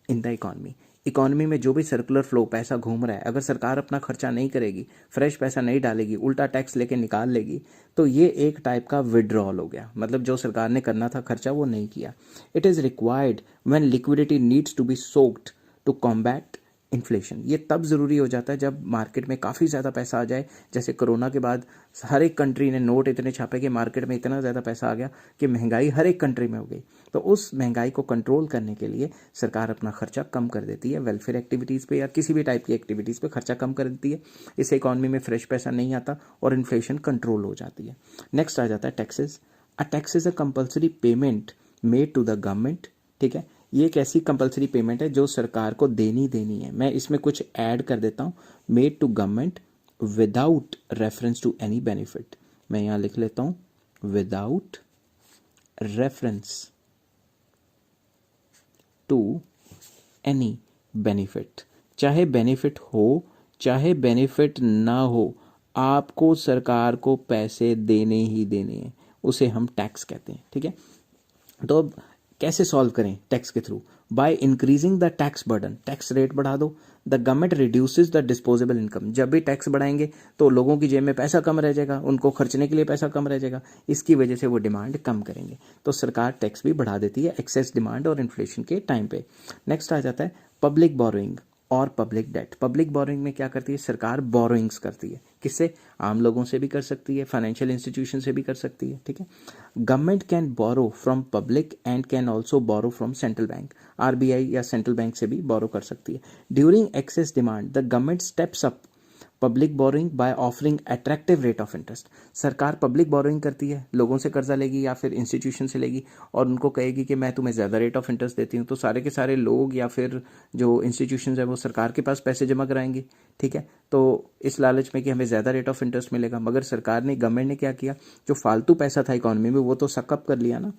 in the economy. Economy में जो भी सर्कुलर फ्लो पैसा घूम रहा है, अगर सरकार अपना खर्चा नहीं करेगी, फ्रेश पैसा नहीं डालेगी, उल्टा टैक्स लेके निकाल लेगी, तो ये एक टाइप का विड्रॉल हो गया। मतलब जो सरकार ने करना था खर्चा वो नहीं किया। It is required when liquidity needs to be soaked to combat inflation. ये तब ज़रूरी हो जाता है जब मार्केट में काफ़ी ज़्यादा पैसा आ जाए। जैसे कोरोना के बाद हर एक कंट्री ने नोट इतने छापे कि मार्केट में इतना ज़्यादा पैसा आ गया कि महंगाई हर एक कंट्री में हो गई। तो उस महंगाई को कंट्रोल करने के लिए सरकार अपना खर्चा कम कर देती है, वेलफेयर एक्टिविटीज़ पे या किसी भी टाइप की एक्टिविटीज़ पे खर्चा कम कर देती है। इससे इकॉनमी में फ्रेश पैसा नहीं आता और इन्फ्लेशन कंट्रोल हो जाती है। नेक्स्ट आ जाता है taxes. A tax is a compulsory payment made to the government. ठीक है, ये एक ऐसी कंपलसरी पेमेंट है जो सरकार को देनी है। मैं इसमें कुछ ऐड कर देता हूँ, made to government without reference to any benefit. मैं यहाँ लिख लेता हूँ without reference to any benefit. चाहे बेनिफिट हो चाहे बेनिफिट ना हो, आपको सरकार को पैसे देने ही देने हैं, उसे हम टैक्स कहते हैं। ठीक है, तो अब कैसे सॉल्व करें टैक्स के through? By increasing the tax burden, tax rate बढ़ा दो। The government reduces the disposable income. जब भी टैक्स बढ़ाएंगे तो लोगों की जेब में पैसा कम रह जाएगा, उनको खर्चने के लिए पैसा कम रह जाएगा, इसकी वजह से वो डिमांड कम करेंगे। तो सरकार टैक्स भी बढ़ा देती है एक्सेस डिमांड और इन्फ्लेशन के टाइम पे। नेक्स्ट आ जाता है पब्लिक बोरोइंग और पब्लिक डेट। पब्लिक बोरोइंग में क्या करती है सरकार? बोरोइंग्स करती है। किससे? आम लोगों से भी कर सकती है, फाइनेंशियल इंस्टीट्यूशन से भी कर सकती है। ठीक है, government can borrow from public and can also borrow from central bank. RBI या सेंट्रल बैंक से भी बोरो कर सकती है। During excess demand the government steps up public borrowing by offering attractive rate of interest. सरकार पब्लिक बोरोइंग करती है, लोगों से कर्जा लेगी या फिर इंस्टीट्यूशन से लेगी और उनको कहेगी कि मैं तुम्हें ज़्यादा रेट ऑफ इंटरेस्ट देती हूँ। तो सारे के सारे लोग या फिर जो इंस्टीट्यूशन है वो सरकार के पास पैसे जमा कराएंगे। ठीक है, तो इस लालच में कि हमें ज़्यादा रेट ऑफ इंटरेस्ट मिलेगा। मगर सरकार ने, गवर्नमेंट ने क्या किया? जो फालतू पैसा था इकॉनमी में वो तो सकअप कर लिया ना।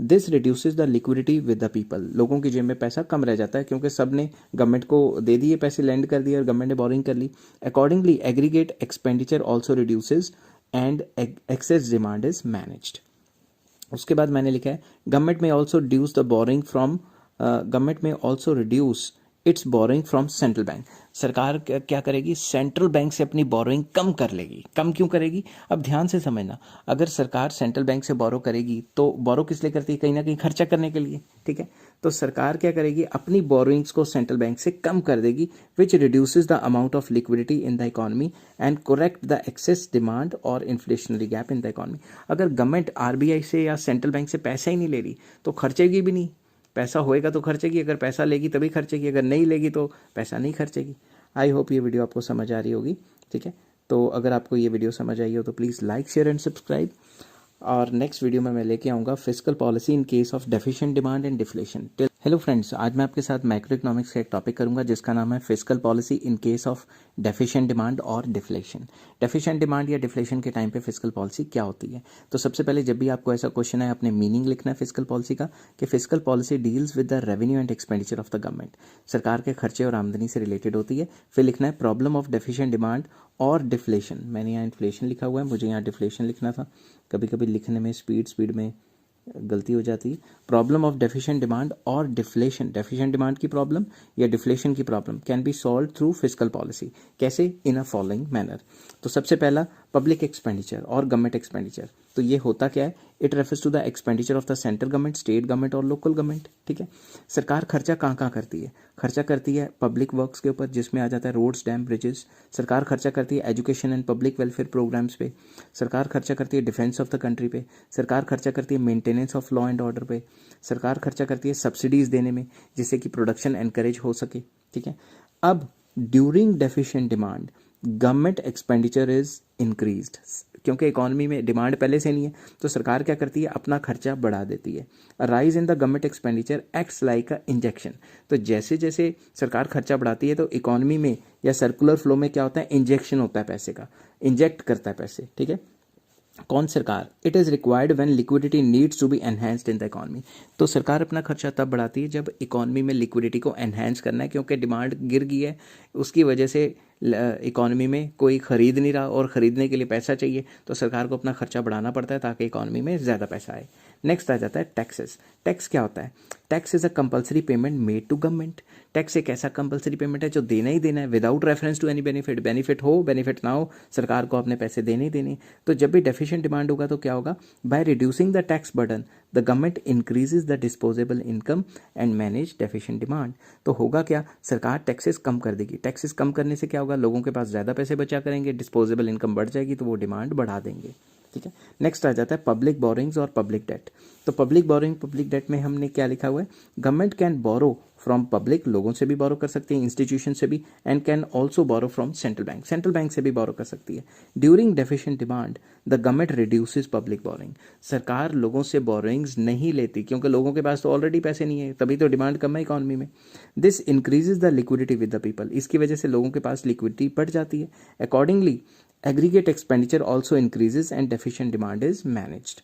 This reduces the liquidity with the people. लोगों की जेब में पैसा कम रह जाता है क्योंकि सब ने गवर्नमेंट को दे दिए पैसे, लैंड कर दिए और गवर्नमेंट ने बोरिंग कर ली। Accordingly aggregate expenditure also reduces and excess demand is managed. उसके बाद मैंने लिखा है government may also reduce the borrowing from government may also reduce its borrowing from central bank. सरकार क्या करेगी? सेंट्रल बैंक से अपनी बोरोइंग कम कर लेगी। कम क्यों करेगी? अब ध्यान से समझना, अगर सरकार सेंट्रल बैंक से बोरो करेगी तो बोरो किस लिए करती है? कहीं ना कहीं खर्चा करने के लिए। ठीक है, तो सरकार क्या करेगी? अपनी बोरोइंग्स को सेंट्रल बैंक से कम कर देगी, which reduces the amount of liquidity in the economy and correct the excess demand और inflationary gap in the economy. अगर गवर्नमेंट आरबीआई से या सेंट्रल बैंक से पैसा ही नहीं ले रही तो खर्चेगी भी नहीं। पैसा होएगा तो खर्चेगी, अगर पैसा लेगी तभी खर्चेगी, अगर नहीं लेगी तो पैसा नहीं खर्चेगी। आई होप ये वीडियो आपको समझ आ रही होगी। ठीक है, तो अगर आपको ये वीडियो समझ आई हो तो please like, share and subscribe. और नेक्स्ट वीडियो में मैं लेके आऊँगा fiscal policy in case of deficient demand and deflation. Hello friends, आज मैं आपके साथ मैक्रो इकोनॉमिक्स का एक टॉपिक करूंगा जिसका नाम है fiscal policy in case of deficient demand और डिफ्लेशन। डेफिशिएंट डिमांड या डिफ्लेशन के टाइम पे फिस्कल पॉलिसी क्या होती है? तो सबसे पहले जब भी आपको ऐसा क्वेश्चन है, अपने मीनिंग लिखना है फिस्कल पॉलिसी का कि fiscal policy deals with the revenue and expenditure of the government. सरकार के खर्चे और आमदनी से रिलेटेड होती है। फिर लिखना है प्रॉब्लम ऑफ डेफिशिएंट डिमांड और डिफ्लेशन। मैंने यहाँ इन्फ्लेशन लिखा हुआ है, मुझे यहाँ डिफ्लेशन लिखना था। कभी कभी लिखने में स्पीड में गलती हो जाती है, प्रॉब्लम ऑफ डेफिशिएंट डिमांड और डिफ्लेशन, डेफिशिएंट डिमांड की प्रॉब्लम या डिफ्लेशन की problem can be solve through fiscal policy. कैसे? In a following manner. तो सबसे पहला पब्लिक एक्सपेंडिचर और गवर्नमेंट एक्सपेंडिचर। तो ये होता क्या है? It refers to the expenditure of the central government, state government और लोकल गवर्नमेंट। ठीक है, सरकार खर्चा कहाँ कहाँ करती है? खर्चा करती है पब्लिक वर्क्स के ऊपर, जिसमें आ जाता है रोड्स, डैम, ब्रिजेस। सरकार खर्चा करती है education and public welfare programs पे। सरकार खर्चा करती है डिफेंस ऑफ द कंट्री पे। सरकार खर्चा करती है maintenance of law and order पे। सरकार खर्चा करती है सब्सिडीज देने में, जिससे कि प्रोडक्शन एनकरेज हो सके। ठीक है, अब during deficient demand government expenditure is increased, क्योंकि इकोनॉमी में डिमांड पहले से नहीं है, तो सरकार क्या करती है? अपना खर्चा बढ़ा देती है। Rise in the government expenditure acts like a injection. तो जैसे जैसे सरकार खर्चा बढ़ाती है तो इकोनॉमी में या सर्कुलर फ्लो में क्या होता है? इंजेक्शन होता है पैसे का, इंजेक्ट करता है पैसे। ठीक है, कौन? सरकार। It is required when liquidity needs to be enhanced in the economy. तो सरकार अपना खर्चा तब बढ़ाती है जब इकोनॉमी में लिक्विडिटी को एनहेंस करना है, क्योंकि डिमांड गिर गई है, उसकी वजह से इकोनॉमी में कोई खरीद नहीं रहा और ख़रीदने के लिए पैसा चाहिए, तो सरकार को अपना खर्चा बढ़ाना पड़ता है ताकि इकोनॉमी में ज़्यादा पैसा आए। नेक्स्ट आ जाता है टैक्सेस। टैक्स क्या होता है? Tax is a compulsory payment made to government. Tax एक ऐसा कंपलसरी पेमेंट है जो देना ही देना है, without reference to any benefit. Benefit हो बेनिफिट ना हो, सरकार को अपने पैसे देने ही देने। तो जब भी डेफिशिएंट डिमांड होगा तो क्या होगा? By reducing the tax burden the government increases the disposable income and manage deficient demand. तो होगा क्या? सरकार टैक्सेस कम कर देगी। टैक्सेस कम करने से क्या होगा? लोगों के पास ज़्यादा पैसे बचा करेंगे, डिस्पोजेबल इनकम बढ़ जाएगी, तो वो डिमांड बढ़ा देंगे। ठीक है, नेक्स्ट आ जाता है पब्लिक बोरिंग्स और पब्लिक डेट। तो पब्लिक बोरिंग, पब्लिक डेट में हमने क्या लिखा हुआ है? Government can borrow from public, लोगों से भी बोरो कर सकती है, इंस्टीट्यूशन से भी, and can also borrow from central bank, central bank से भी बोरो कर सकती है। During deficient demand the government reduces public borrowing. सरकार लोगों से बोरिंग्स नहीं लेती, क्योंकि लोगों के पास तो ऑलरेडी पैसे नहीं है, तभी तो डिमांड कम है इकोनॉमी में। This increases the liquidity with the people. इसकी वजह से लोगों के पास लिक्विडिटी बढ़ जाती है। Accordingly aggregate expenditure also increases and deficient demand is managed.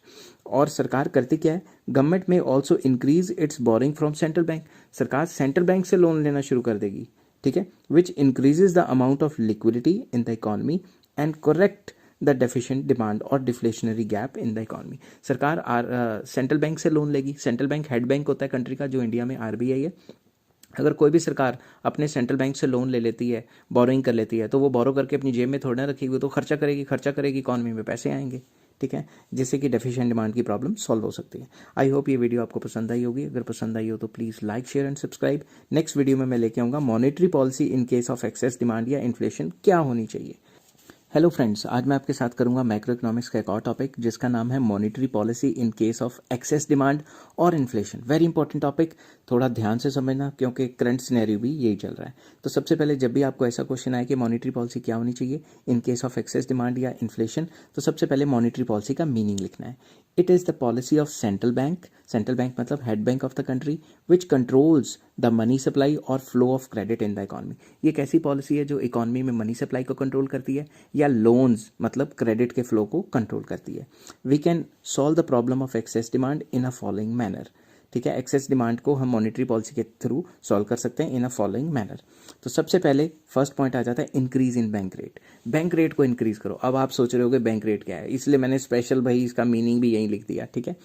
और सरकार करती क्या है? Government may also increase its borrowing from central bank. सरकार सेंट्रल बैंक से लोन लेना शुरू कर देगी। ठीक है, which increases the amount of liquidity in the economy and correct the deficient demand और deflationary gap in the economy. सरकार सेंट्रल बैंक से लोन लेगी। सेंट्रल बैंक हेड बैंक होता है कंट्री का, जो इंडिया में आरबीआई है। अगर कोई भी सरकार अपने सेंट्रल बैंक से लोन ले लेती है, बोरोइंग कर लेती है, तो वो बोरो करके अपनी जेब में थोड़ा ना रखेगी, तो खर्चा करेगी, खर्चा करेगी, इकोनॉमी में पैसे आएंगे। ठीक है, जिससे कि डेफिशिएंट डिमांड की प्रॉब्लम सॉल्व हो सकती है। आई होप ये वीडियो आपको पसंद आई होगी। अगर पसंद आई हो तो please like, share and subscribe. Next video में मैं लेके आऊँगा monetary policy in case of excess demand या इन्फ्लेशन क्या होनी चाहिए। हेलो फ्रेंड्स, आज मैं आपके साथ करूंगा मैक्रो इकोनॉमिक्स का एक और टॉपिक, जिसका नाम है monetary policy in case of excess demand और इन्फ्लेशन। वेरी इंपॉर्टेंट टॉपिक, थोड़ा ध्यान से समझना, क्योंकि करंट सिनेरियो भी यही चल रहा है। तो सबसे पहले जब भी आपको ऐसा क्वेश्चन आए कि मॉनेटरी पॉलिसी क्या होनी चाहिए in case of excess demand या इन्फ्लेशन, तो सबसे पहले मॉनेटरी पॉलिसी का मीनिंग लिखना है। It is the policy of central bank, central bank मतलब head bank of the country, which controls the money supply और flow of credit in the economy. ये एक ऐसी पॉलिसी है जो इकोनॉमी में मनी सप्लाई को कंट्रोल करती है या लोन्स मतलब क्रेडिट के फ्लो को कंट्रोल करती है। We can solve the problem of excess demand in a following manner. ठीक है, एक्सेस डिमांड को हम मॉनेटरी पॉलिसी के थ्रू सॉल्व कर सकते हैं इन अ फॉलोइंग मैनर। तो सबसे पहले फर्स्ट पॉइंट आ जाता है increase in bank rate. Bank rate को इंक्रीज करो। अब आप सोच रहे होगे बैंक रेट क्या है, इसलिए मैंने स्पेशल भाई इसका मीनिंग भी यही लिख दिया। ठीक है,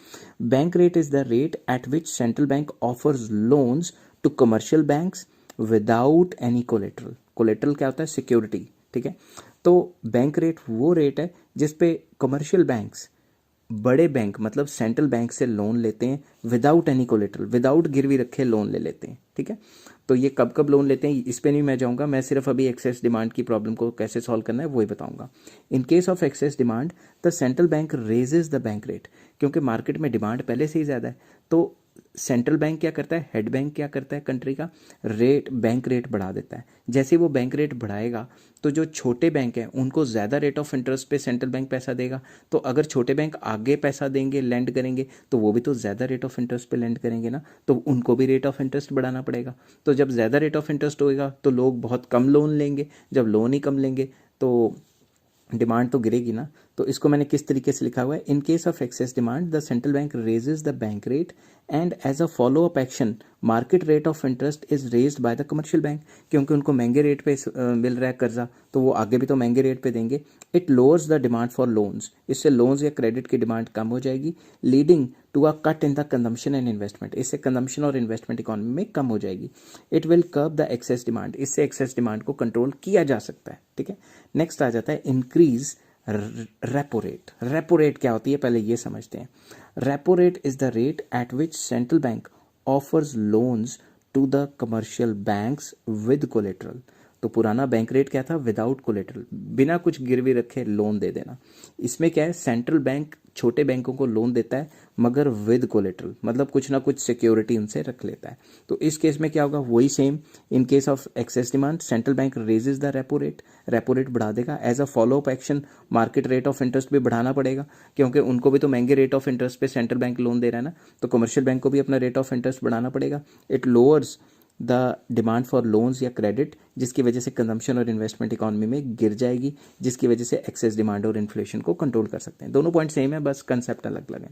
bank rate is the rate at which central bank offers loans to commercial banks without any collateral. Collateral क्या होता है? सिक्योरिटी। ठीक है, तो बैंक रेट वो रेट है जिसपे कमर्शियल बैंक्स, बड़े बैंक मतलब सेंट्रल बैंक से लोन लेते हैं विदाउट एनी कोलेट्रल, विदाउट गिरवी रखे लोन ले लेते हैं। ठीक है, तो ये कब कब लोन लेते हैं इस पे नहीं मैं जाऊंगा, मैं सिर्फ अभी एक्सेस डिमांड की प्रॉब्लम को कैसे सॉल्व करना है वही बताऊंगा। इन case of excess demand the central bank raises the bank rate, क्योंकि मार्केट में डिमांड पहले से ही ज़्यादा है, तो सेंट्रल बैंक क्या करता है, हेड बैंक क्या करता है कंट्री का, रेट बैंक रेट बढ़ा देता है। जैसे वो बैंक रेट बढ़ाएगा तो जो छोटे बैंक हैं उनको ज़्यादा रेट ऑफ इंटरेस्ट पे सेंट्रल बैंक पैसा देगा, तो अगर छोटे बैंक आगे पैसा देंगे, लेंड करेंगे, तो वो भी तो ज़्यादा रेट ऑफ इंटरेस्ट पे लेंड करेंगे ना, तो उनको भी रेट ऑफ इंटरेस्ट बढ़ाना पड़ेगा। तो जब ज़्यादा रेट ऑफ इंटरेस्ट होएगा तो लोग बहुत कम लोन लेंगे, जब लोन ही कम लेंगे तो डिमांड तो गिरेगी ना। तो इसको मैंने किस तरीके से लिखा हुआ है, in case of excess demand the central bank raises the bank rate and as a follow up action market rate of interest is raised by the commercial bank, क्योंकि उनको महंगे रेट पे मिल रहा है कर्जा, तो वो आगे भी तो महंगे रेट पे देंगे. It lowers the demand for loans, इससे लोन्स या क्रेडिट की डिमांड कम हो जाएगी, leading to a cut in the consumption and investment, इससे कंजम्पशन और इन्वेस्टमेंट इकोनॉमी में कम हो जाएगी. It will curb the excess demand, इससे एक्सेस डिमांड को कंट्रोल किया जा सकता है. ठीक है, नेक्स्ट आ जाता है increase repo rate. Repo rate क्या होती है पहले ये समझते हैं. Repo rate is the rate at which central bank offers loans to the commercial banks with collateral. तो पुराना बैंक रेट क्या था, विदाउट कोलेटरल, बिना कुछ गिरवी रखे लोन दे देना. इसमें क्या है, सेंट्रल बैंक छोटे बैंकों को लोन देता है मगर विद कोलेटरल, मतलब कुछ ना कुछ सिक्योरिटी उनसे रख लेता है. तो इस केस में क्या होगा, वही same. In case of excess demand central bank raises the repo rate, repo rate बढ़ा देगा. As a follow up action market rate of interest भी बढ़ाना पड़ेगा, क्योंकि उनको भी तो महंगे रेट ऑफ इंटरेस्ट पे सेंट्रल बैंक लोन दे रहा है ना, तो कमर्शियल बैंक को भी अपना रेट ऑफ इंटरेस्ट बढ़ाना पड़ेगा. It lowers the demand for loans या क्रेडिट, जिसकी वजह से कंजम्पशन और इन्वेस्टमेंट इकोनॉमी में गिर जाएगी, जिसकी वजह से एक्सेस डिमांड और इन्फ्लेशन को कंट्रोल कर सकते हैं. दोनों पॉइंट सेम है, बस कंसेप्ट अलग अलग है.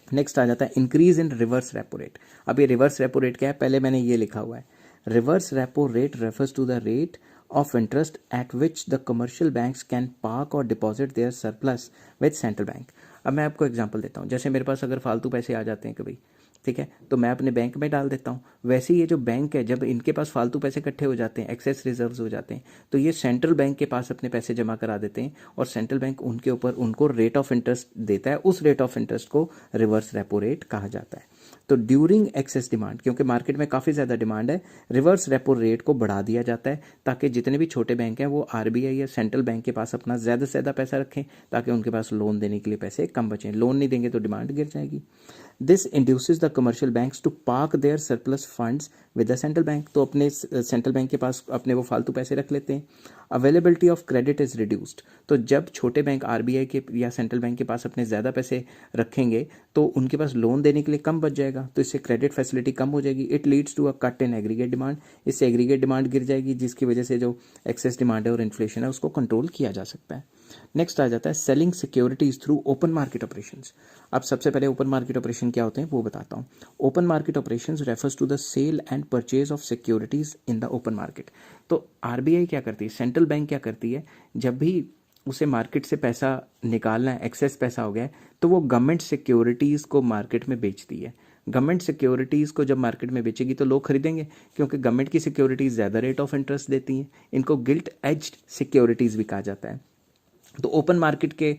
नेक्स्ट आ जाता है increase in reverse repo rate. अब ये रिवर्स रेपो रेट क्या है, पहले मैंने ये लिखा हुआ है. Reverse repo rate refers to the rate of interest at which the commercial banks can park और deposit their surplus with central bank. अब मैं आपको एग्जांपल देता हूँ. जैसे मेरे पास अगर फालतू पैसे आ जाते हैं कभी, ठीक है, तो मैं अपने बैंक में डाल देता हूँ. वैसे ही ये जो बैंक है, जब इनके पास फालतू पैसे इकट्ठे हो जाते हैं, एक्सेस रिजर्व्स हो जाते हैं, तो ये सेंट्रल बैंक के पास अपने पैसे जमा करा देते हैं और सेंट्रल बैंक उनके ऊपर उनको रेट ऑफ इंटरेस्ट देता है. उस रेट ऑफ इंटरेस्ट को रिवर्स रेपो रेट कहा जाता है. तो ड्यूरिंग एक्सेस डिमांड, क्योंकि मार्केट में काफ़ी ज़्यादा डिमांड है, रिवर्स रेपो रेट को बढ़ा दिया जाता है ताकि जितने भी छोटे बैंक हैं वो आरबीआई या सेंट्रल बैंक के पास अपना ज़्यादा से ज़्यादा पैसा रखें, ताकि उनके पास लोन देने के लिए पैसे कम बचें. लोन नहीं देंगे तो डिमांड गिर जाएगी. This induces the commercial banks to park their surplus funds with the central bank, तो अपने सेंट्रल बैंक के पास अपने वो फालतू पैसे रख लेते हैं. Availability of credit is reduced, तो जब छोटे बैंक आरबीआई के या सेंट्रल बैंक के पास अपने ज़्यादा पैसे रखेंगे तो उनके पास लोन देने के लिए कम बच जाएगा, तो इससे क्रेडिट फैसिलिटी कम हो जाएगी. It leads to a cut in aggregate demand, इससे एग्रीगेट डिमांड गिर जाएगी, जिसकी वजह से जो एक्सेस डिमांड है और इन्फ्लेशन है उसको कंट्रोल किया जा सकता है. नेक्स्ट आ जाता है selling securities through open market operations. अब सबसे पहले ओपन मार्केट ऑपरेशन क्या होते हैं वो बताता हूँ. Open market operations refers to the sale and purchase of securities in the open market. तो आरबीआई क्या करती है, सेंट्रल बैंक क्या करती है, जब भी उसे मार्केट से पैसा निकालना है, एक्सेस पैसा हो गया है, तो वो गवर्नमेंट सिक्योरिटीज़ को मार्केट में बेचती है. गवर्नमेंट सिक्योरिटीज़ को जब मार्केट में बेचेगी तो लोग खरीदेंगे, क्योंकि गवर्नमेंट की सिक्योरिटीज़ ज़्यादा रेट ऑफ इंटरेस्ट देती हैं. इनको गिल्ट एज्ड सिक्योरिटीज़ भी कहा जाता है. तो ओपन मार्केट के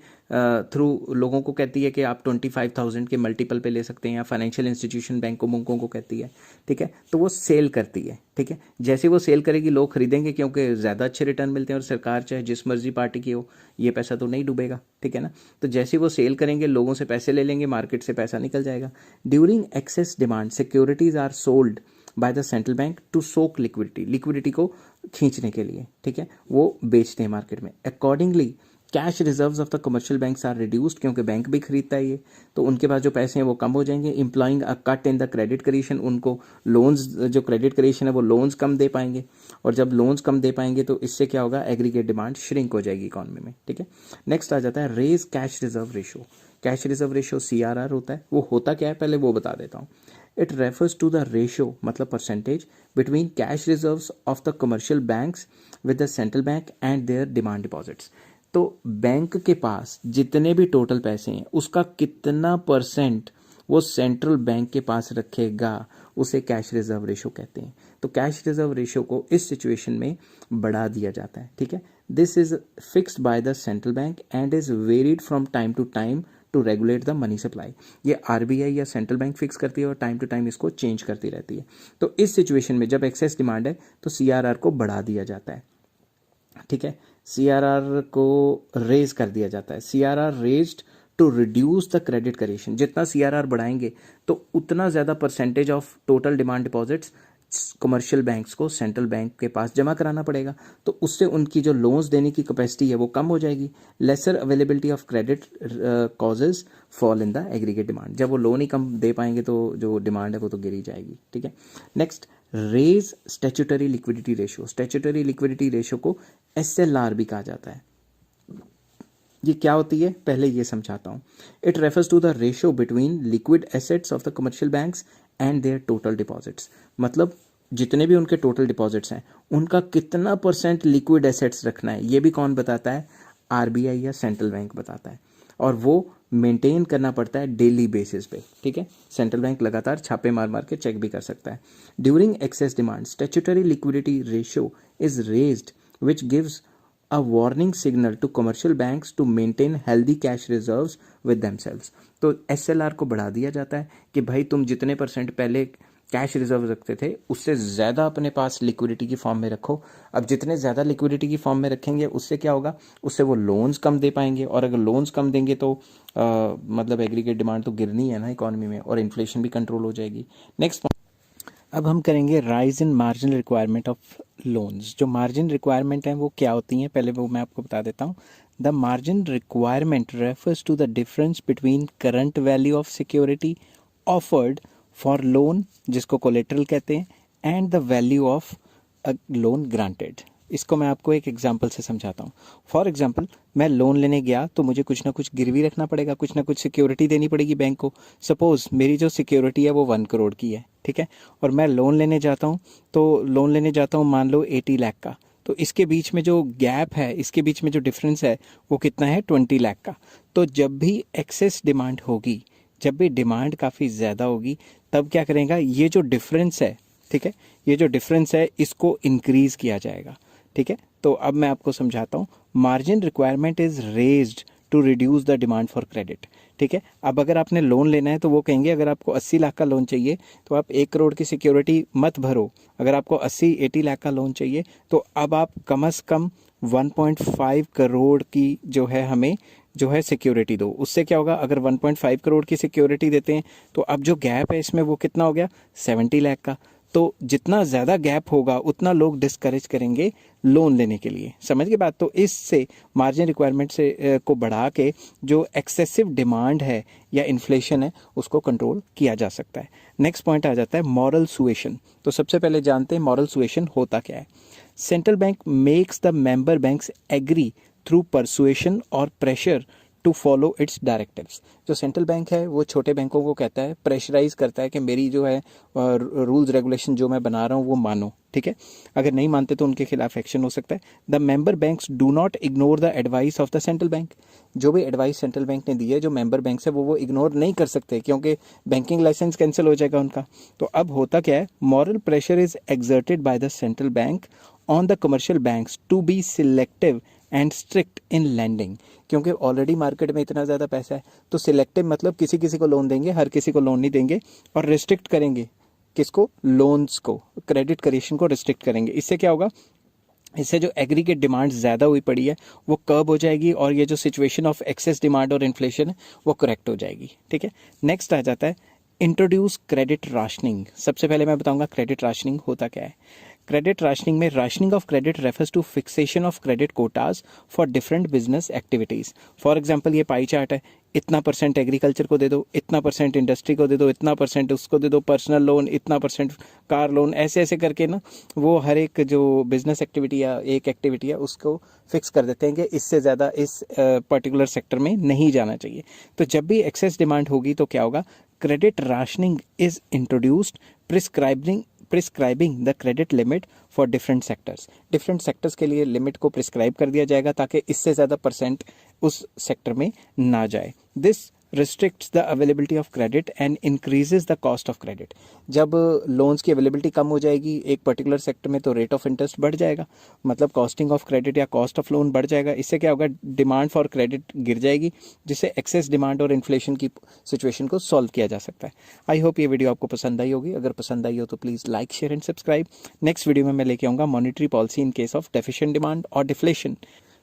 थ्रू लोगों को कहती है कि आप 25,000 के मल्टीपल पे ले सकते हैं, या फाइनेंशियल इंस्टीट्यूशन बैंकों को कहती है. ठीक है, तो वो सेल करती है. ठीक है, जैसे वो सेल करेगी लोग खरीदेंगे, क्योंकि ज़्यादा अच्छे रिटर्न मिलते हैं और सरकार चाहे जिस मर्जी पार्टी की हो, ये पैसा तो नहीं डूबेगा. ठीक है ना, तो जैसे वो सेल करेंगे लोगों से पैसे ले लेंगे, मार्केट से पैसा निकल जाएगा. During excess demand securities are sold by the central bank to soak liquidity, liquidity को खींचने के लिए. ठीक है, वो बेचते हैं मार्केट में. Accordingly cash reserves of the commercial banks are reduced, क्योंकि बैंक भी खरीदता है ये, तो उनके पास जो पैसे हैं वो कम हो जाएंगे. Employing a cut in the credit creation, उनको लोन्स, जो क्रेडिट क्रिएशन है वो लोन्स कम दे पाएंगे, और जब लोन्स कम दे पाएंगे तो इससे क्या होगा, एग्रीगेट डिमांड श्रिंक हो जाएगी इकोनॉमी में. ठीक है, नेक्स्ट आ जाता है raise cash reserve ratio. Cash reserve ratio CRR होता है. वो होता क्या है पहले वो बता देता हूँ. It refers to the ratio, मतलब percentage, between cash reserves of the commercial banks with the central bank and their demand deposits. तो बैंक के पास जितने भी टोटल पैसे हैं उसका कितना परसेंट वो सेंट्रल बैंक के पास रखेगा, उसे कैश रिजर्व रेशो कहते हैं. तो कैश रिजर्व रेशो को इस सिचुएशन में बढ़ा दिया जाता है. ठीक है, this is fixed by the central bank and is varied from time to time to regulate the money supply. ये आरबीआई या सेंट्रल बैंक फिक्स करती है और टाइम टू टाइम इसको चेंज करती रहती है. तो इस सिचुएशन में जब एक्सेस डिमांड है तो CRR को बढ़ा दिया जाता है. ठीक है, CRR को रेज कर दिया जाता है. CRR raised to reduce the credit creation. जितना CRR बढ़ाएंगे तो उतना ज़्यादा percentage of total demand deposits commercial banks को सेंट्रल बैंक के पास जमा कराना पड़ेगा, तो उससे उनकी जो लोन्स देने की कैपेसिटी है वो कम हो जाएगी. Lesser availability of credit causes fall in the aggregate demand. जब वो लोन ही कम दे पाएंगे तो जो डिमांड है वो तो गिरी जाएगी. ठीक है, next raise statutory liquidity ratio. Statutory liquidity ratio को SLR भी कहा जाता है. ये क्या होती है पहले ये समझाता हूँ. It refers to the ratio between liquid assets of the commercial banks and their total deposits. मतलब जितने भी उनके टोटल डिपॉजिट्स हैं उनका कितना परसेंट लिक्विड एसेट्स रखना है, ये भी कौन बताता है? आरबीआई या सेंट्रल बैंक बताता है. और वो मेंटेन करना पड़ता है डेली बेसिस पे. ठीक है, सेंट्रल बैंक लगातार छापे मार मार के चेक भी कर सकता है. During excess demand statutory liquidity ratio is raised which gives a warning signal to commercial banks to maintain healthy cash reserves with themselves. तो SLR को बढ़ा दिया जाता है कि भाई तुम जितने परसेंट पहले कैश रिजर्व रखते थे उससे ज़्यादा अपने पास लिक्विडिटी की फॉर्म में रखो. अब जितने ज़्यादा लिक्विडिटी की फॉर्म में रखेंगे उससे क्या होगा? उससे वो लोन्स कम दे पाएंगे, और अगर लोन्स कम देंगे तो मतलब एग्रीगेट डिमांड तो गिरनी है ना इकोनॉमी में, और इन्फ्लेशन भी कंट्रोल हो जाएगी. नेक्स्ट, अब हम करेंगे rise in margin requirement of loans. जो मार्जिन रिक्वायरमेंट हैं वो क्या होती हैं, पहले वो मैं आपको बता देता हूँ. The margin requirement refers to the difference between current value of security offered for loan, जिसको कोलेटरल कहते हैं, and the value of a loan granted. इसको मैं आपको एक एग्जांपल से समझाता हूँ. फॉर एग्जांपल, मैं लोन लेने गया तो मुझे कुछ ना कुछ गिरवी रखना पड़ेगा, कुछ ना कुछ सिक्योरिटी देनी पड़ेगी बैंक को. सपोज मेरी जो सिक्योरिटी है वो 1 करोड़ की है, ठीक है, और मैं लोन लेने जाता हूँ, तो लोन लेने जाता हूँ मान लो 80 लाख का. तो इसके बीच में जो गैप है, इसके बीच में जो डिफरेंस है वो कितना है? 20 लाख का. तो जब भी एक्सेस डिमांड होगी, जब भी डिमांड काफ़ी ज़्यादा होगी, तब क्या करेगा? ये जो डिफरेंस है, ठीक है, ये जो डिफरेंस है इसको इंक्रीज किया जाएगा. ठीक है, तो अब मैं आपको समझाता हूँ. Margin requirement is raised to reduce the demand for credit. ठीक है, अब अगर आपने लोन लेना है तो वो कहेंगे अगर आपको 80 लाख का लोन चाहिए तो आप 1 करोड़ की सिक्योरिटी मत भरो. अगर आपको 80 लाख का लोन चाहिए तो अब आप कम से कम 1.5 करोड़ की जो है हमें जो है सिक्योरिटी दो. उससे क्या होगा? अगर 1.5 करोड़ की सिक्योरिटी देते हैं तो अब जो गैप है इसमें वो कितना हो गया? 70 लाख का. तो जितना ज़्यादा गैप होगा उतना लोग डिस्करेज करेंगे लोन लेने के लिए. समझ गए बात? तो इससे मार्जिन रिक्वायरमेंट से को बढ़ा के जो एक्सेसिव डिमांड है या इन्फ्लेशन है उसको कंट्रोल किया जा सकता है. नेक्स्ट पॉइंट आ जाता है मॉरल सुएशन. तो सबसे पहले जानते हैं मॉरल सुएशन होता क्या है. Central bank makes the member banks agree through persuasion और pressure to follow its directives. जो सेंट्रल बैंक है वो छोटे बैंकों को कहता है, प्रेशराइज करता है कि मेरी जो है रूल्स रेगुलेशन जो मैं बना रहा हूँ वो मानो. ठीक है, अगर नहीं मानते तो उनके खिलाफ एक्शन हो सकता है. The member banks do not ignore the advice of the central bank. जो भी एडवाइस सेंट्रल बैंक ने दी है, जो मेंबर बैंक्स है वो इग्नोर नहीं कर सकते, क्योंकि बैंकिंग लाइसेंस कैंसिल हो जाएगा उनका. तो अब होता क्या है? Moral pressure is exerted by the central bank on the commercial banks to be selective and strict in lending. क्योंकि ऑलरेडी मार्केट में इतना ज़्यादा पैसा है, तो सिलेक्टिव मतलब किसी किसी को लोन देंगे, हर किसी को लोन नहीं देंगे, और रिस्ट्रिक्ट करेंगे किसको? लोन्स को, क्रेडिट क्रिएशन को रिस्ट्रिक्ट करेंगे. इससे क्या होगा? इससे जो एग्रीगेट डिमांड ज़्यादा हुई पड़ी है वो कर्ब हो जाएगी, और ये जो सिचुएशन ऑफ एक्सेस डिमांड और इन्फ्लेशन है वो करेक्ट हो जाएगी. ठीक है, नेक्स्ट आ जाता है इंट्रोड्यूस क्रेडिट राशनिंग. सबसे पहले मैं बताऊंगा क्रेडिट राशनिंग होता क्या है. क्रेडिट राशनिंग में rationing of credit refers to fixation of credit quotas for different business activities. For example ये पाई चार्ट है, इतना परसेंट एग्रीकल्चर को दे दो, इतना परसेंट इंडस्ट्री को दे दो, इतना परसेंट उसको दे दो, पर्सनल लोन इतना परसेंट, कार लोन, ऐसे ऐसे करके ना वो हर एक जो बिजनेस एक्टिविटी या एक एक्टिविटी है उसको फिक्स कर देते हैं कि इससे ज़्यादा इस पर्टिकुलर सेक्टर में नहीं जाना चाहिए. तो जब भी एक्सेस डिमांड होगी तो क्या होगा? Credit rationing is introduced prescribing the credit limit for different sectors. Different sectors के लिए लिमिट को प्रिस्क्राइब कर दिया जाएगा ताकि इससे ज़्यादा परसेंट उस सेक्टर में ना जाए. This restricts the availability of credit and increases the cost of credit. जब लोन्स की अवेलेबिलिटी कम हो जाएगी एक पर्टिकुलर सेक्टर में तो रेट ऑफ इंटरेस्ट बढ़ जाएगा, मतलब कॉस्टिंग ऑफ क्रेडिट या कॉस्ट ऑफ लोन बढ़ जाएगा. इससे क्या होगा? डिमांड फॉर क्रेडिट गिर जाएगी, जिससे एक्सेस डिमांड और इन्फ्लेशन की सिचुएशन को सॉल्व किया जा सकता है. आई होप ये वीडियो आपको पसंद आई होगी. अगर पसंद आई हो तो please like, share and subscribe. Next video में मैं लेके आऊँगा monetary policy in case of deficient demand और डिफ्लेशन.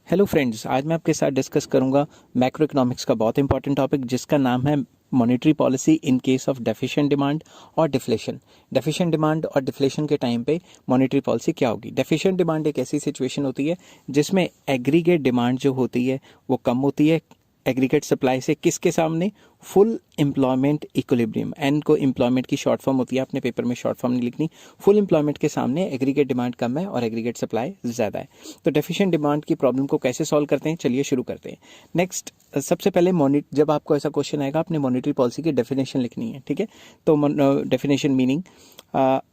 हेलो फ्रेंड्स, आज मैं आपके साथ डिस्कस करूंगा मैक्रो इकोनॉमिक्स का बहुत इंपॉर्टेंट टॉपिक जिसका नाम है monetary policy in case of deficient demand और डिफ्लेशन. डेफिशिएंट डिमांड और डिफ्लेशन के टाइम पे मॉनेटरी पॉलिसी क्या होगी? डेफिशिएंट डिमांड एक ऐसी सिचुएशन होती है जिसमें एग्रीगेट डिमांड जो होती है वो कम होती है एग्रीगेट सप्लाई से. किसके सामने? फुल एम्प्लॉयमेंट इक्विलिब्रियम, एन को एम्प्लॉयमेंट की शॉर्ट फॉर्म होती है, अपने पेपर में शॉर्ट फॉर्म नहीं लिखनी। फुल एम्प्लॉयमेंट के सामने एग्रीगेट डिमांड कम है और एग्रीगेट सप्लाई ज़्यादा है। तो डेफिशिएंट डिमांड की प्रॉब्लम को कैसे सॉल्व करते हैं, चलिए शुरू करते हैं। नेक्स्ट, सबसे पहले जब आपको ऐसा क्वेश्चन आएगा, आपने मॉनेटरी पॉलिसी की डेफिनेशन लिखनी है, ठीक है। तो definition meaning,